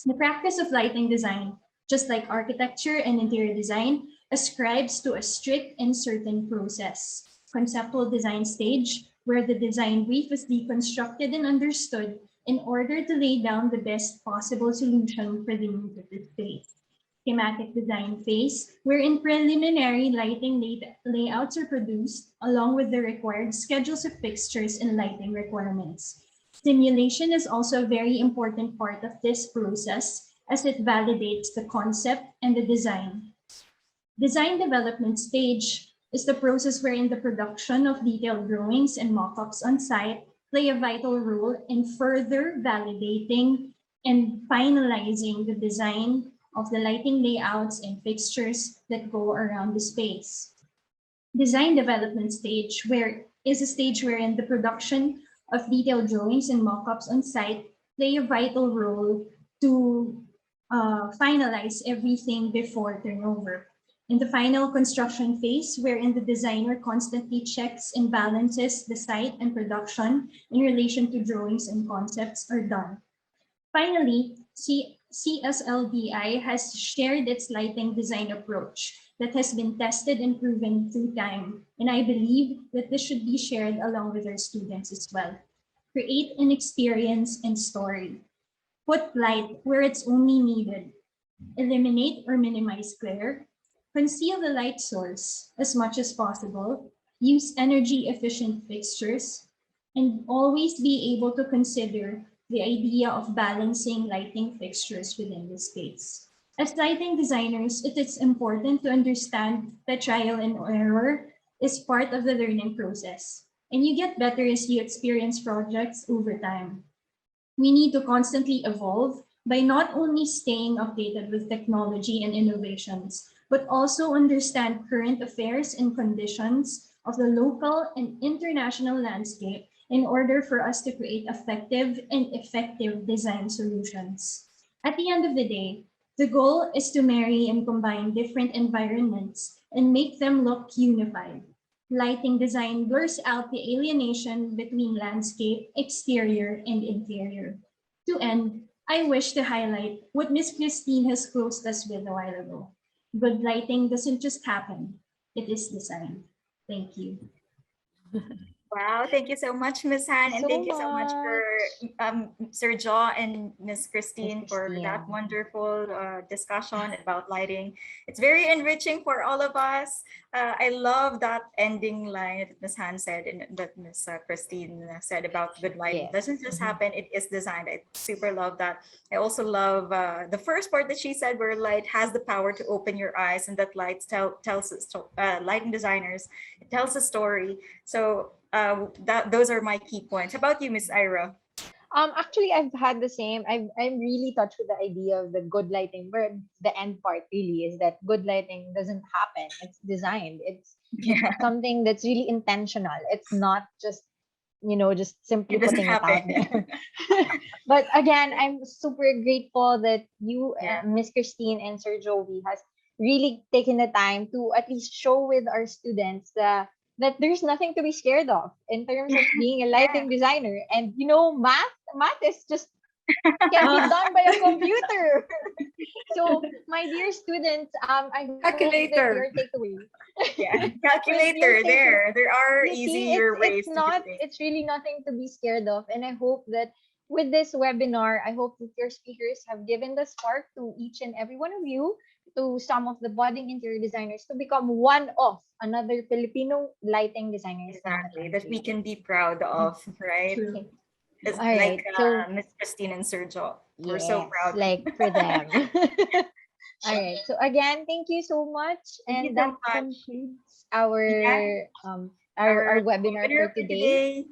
The practice of lighting design, just like architecture and interior design, ascribes to a strict and certain process. Conceptual design stage, where the design brief is deconstructed and understood in order to lay down the best possible solution for the needed space. Schematic design phase, wherein preliminary lighting layouts are produced along with the required schedules of fixtures and lighting requirements. Simulation is also a very important part of this process as it validates the concept and the design. Design development stage is the process wherein the production of detailed drawings and mock-ups on site play a vital role in further validating and finalizing the design of the lighting layouts and fixtures that go around the space. Design development stage is a stage wherein the production of detailed drawings and mock-ups on site play a vital role to finalize everything before turnover. In the final construction phase, wherein the designer constantly checks and balances the site and production in relation to drawings and concepts are done. Finally, CSLDI has shared its lighting design approach that has been tested and proven through time, and I believe that this should be shared along with our students as well. Create an experience and story. Put light where it's only needed. Eliminate or minimize glare. Conceal the light source as much as possible. Use energy efficient fixtures, and always be able to consider the idea of balancing lighting fixtures within the space. As lighting designers, it is important to understand that trial and error is part of the learning process, and you get better as you experience projects over time. We need to constantly evolve by not only staying updated with technology and innovations, but also understand current affairs and conditions of the local and international landscape in order for us to create effective and effective design solutions. At the end of the day, the goal is to marry and combine different environments and make them look unified. Lighting design blurs out the alienation between landscape, exterior, and interior. To end, I wish to highlight what Miss Christine has closed us with a while ago. Good lighting doesn't just happen, it is designed. Thank you. Wow, thank you so much, Miss Han, and So thank you so much for Sir Jo and Miss Christine for that Christine. wonderful discussion about lighting. It's very enriching for all of us. I love that ending line that Miss Han said and that Miss Christine said about good lighting. It Yes. doesn't just happen, it is designed. I super love that. I also love the first part that she said where light has the power to open your eyes and that light tells us, lighting designers, it tells a story. So those are my key points. How about you, Miss Ira? Actually, I've had the same. I'm really touched with the idea of the good lighting, where the end part really is that good lighting doesn't happen. It's designed. It's Yeah, something that's really intentional. It's not just just simply it doesn't putting it out happen. there. But again, I'm super grateful that you, Yeah. Miss Christine and Sir Joey, has really taken the time to at least show with our students that there's nothing to be scared of in terms of being a Yeah. lighting designer. And math is just can be Ah, done by a computer. So, my dear students, I hope that your Calculator. takeaway Yeah. with your Calculator take there are you see, easier ways to do things. it's really nothing to be scared of. And I hope that with this webinar, I hope that your speakers have given the spark to each and every one of you, to some of the budding interior designers, to become one of another Filipino lighting designers in the Exactly, that we country. can be proud of, right? true. Okay. It's All like right. So, Miss Christine and Sergio. We're so yes, proud. like for them. All right. So again, thank you so much, Thank you and so that much. concludes Yeah, our our webinar for webinar for today. today.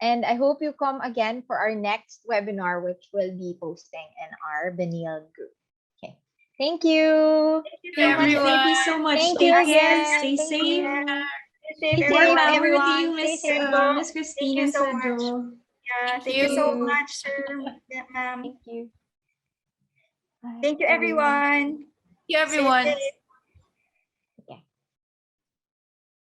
And I hope you come again for our next webinar, which will be posting in our Benil group. Okay. Thank you. Thank you so Thank much, you. Everyone. Thank you everyone. so much. Thank you Stay safe. again. Stay Thank safe. you. Stay safe, Stay More safe, everyone. power to you, everyone. Stay Miss safe. Sergio, Miss thank Christine you and so Sir much. Joe. Yeah, Thank thank you so you. much, sir, ma'am. Thank you. Bye, Thank you, everyone. everyone. Thank you, See you everyone. later.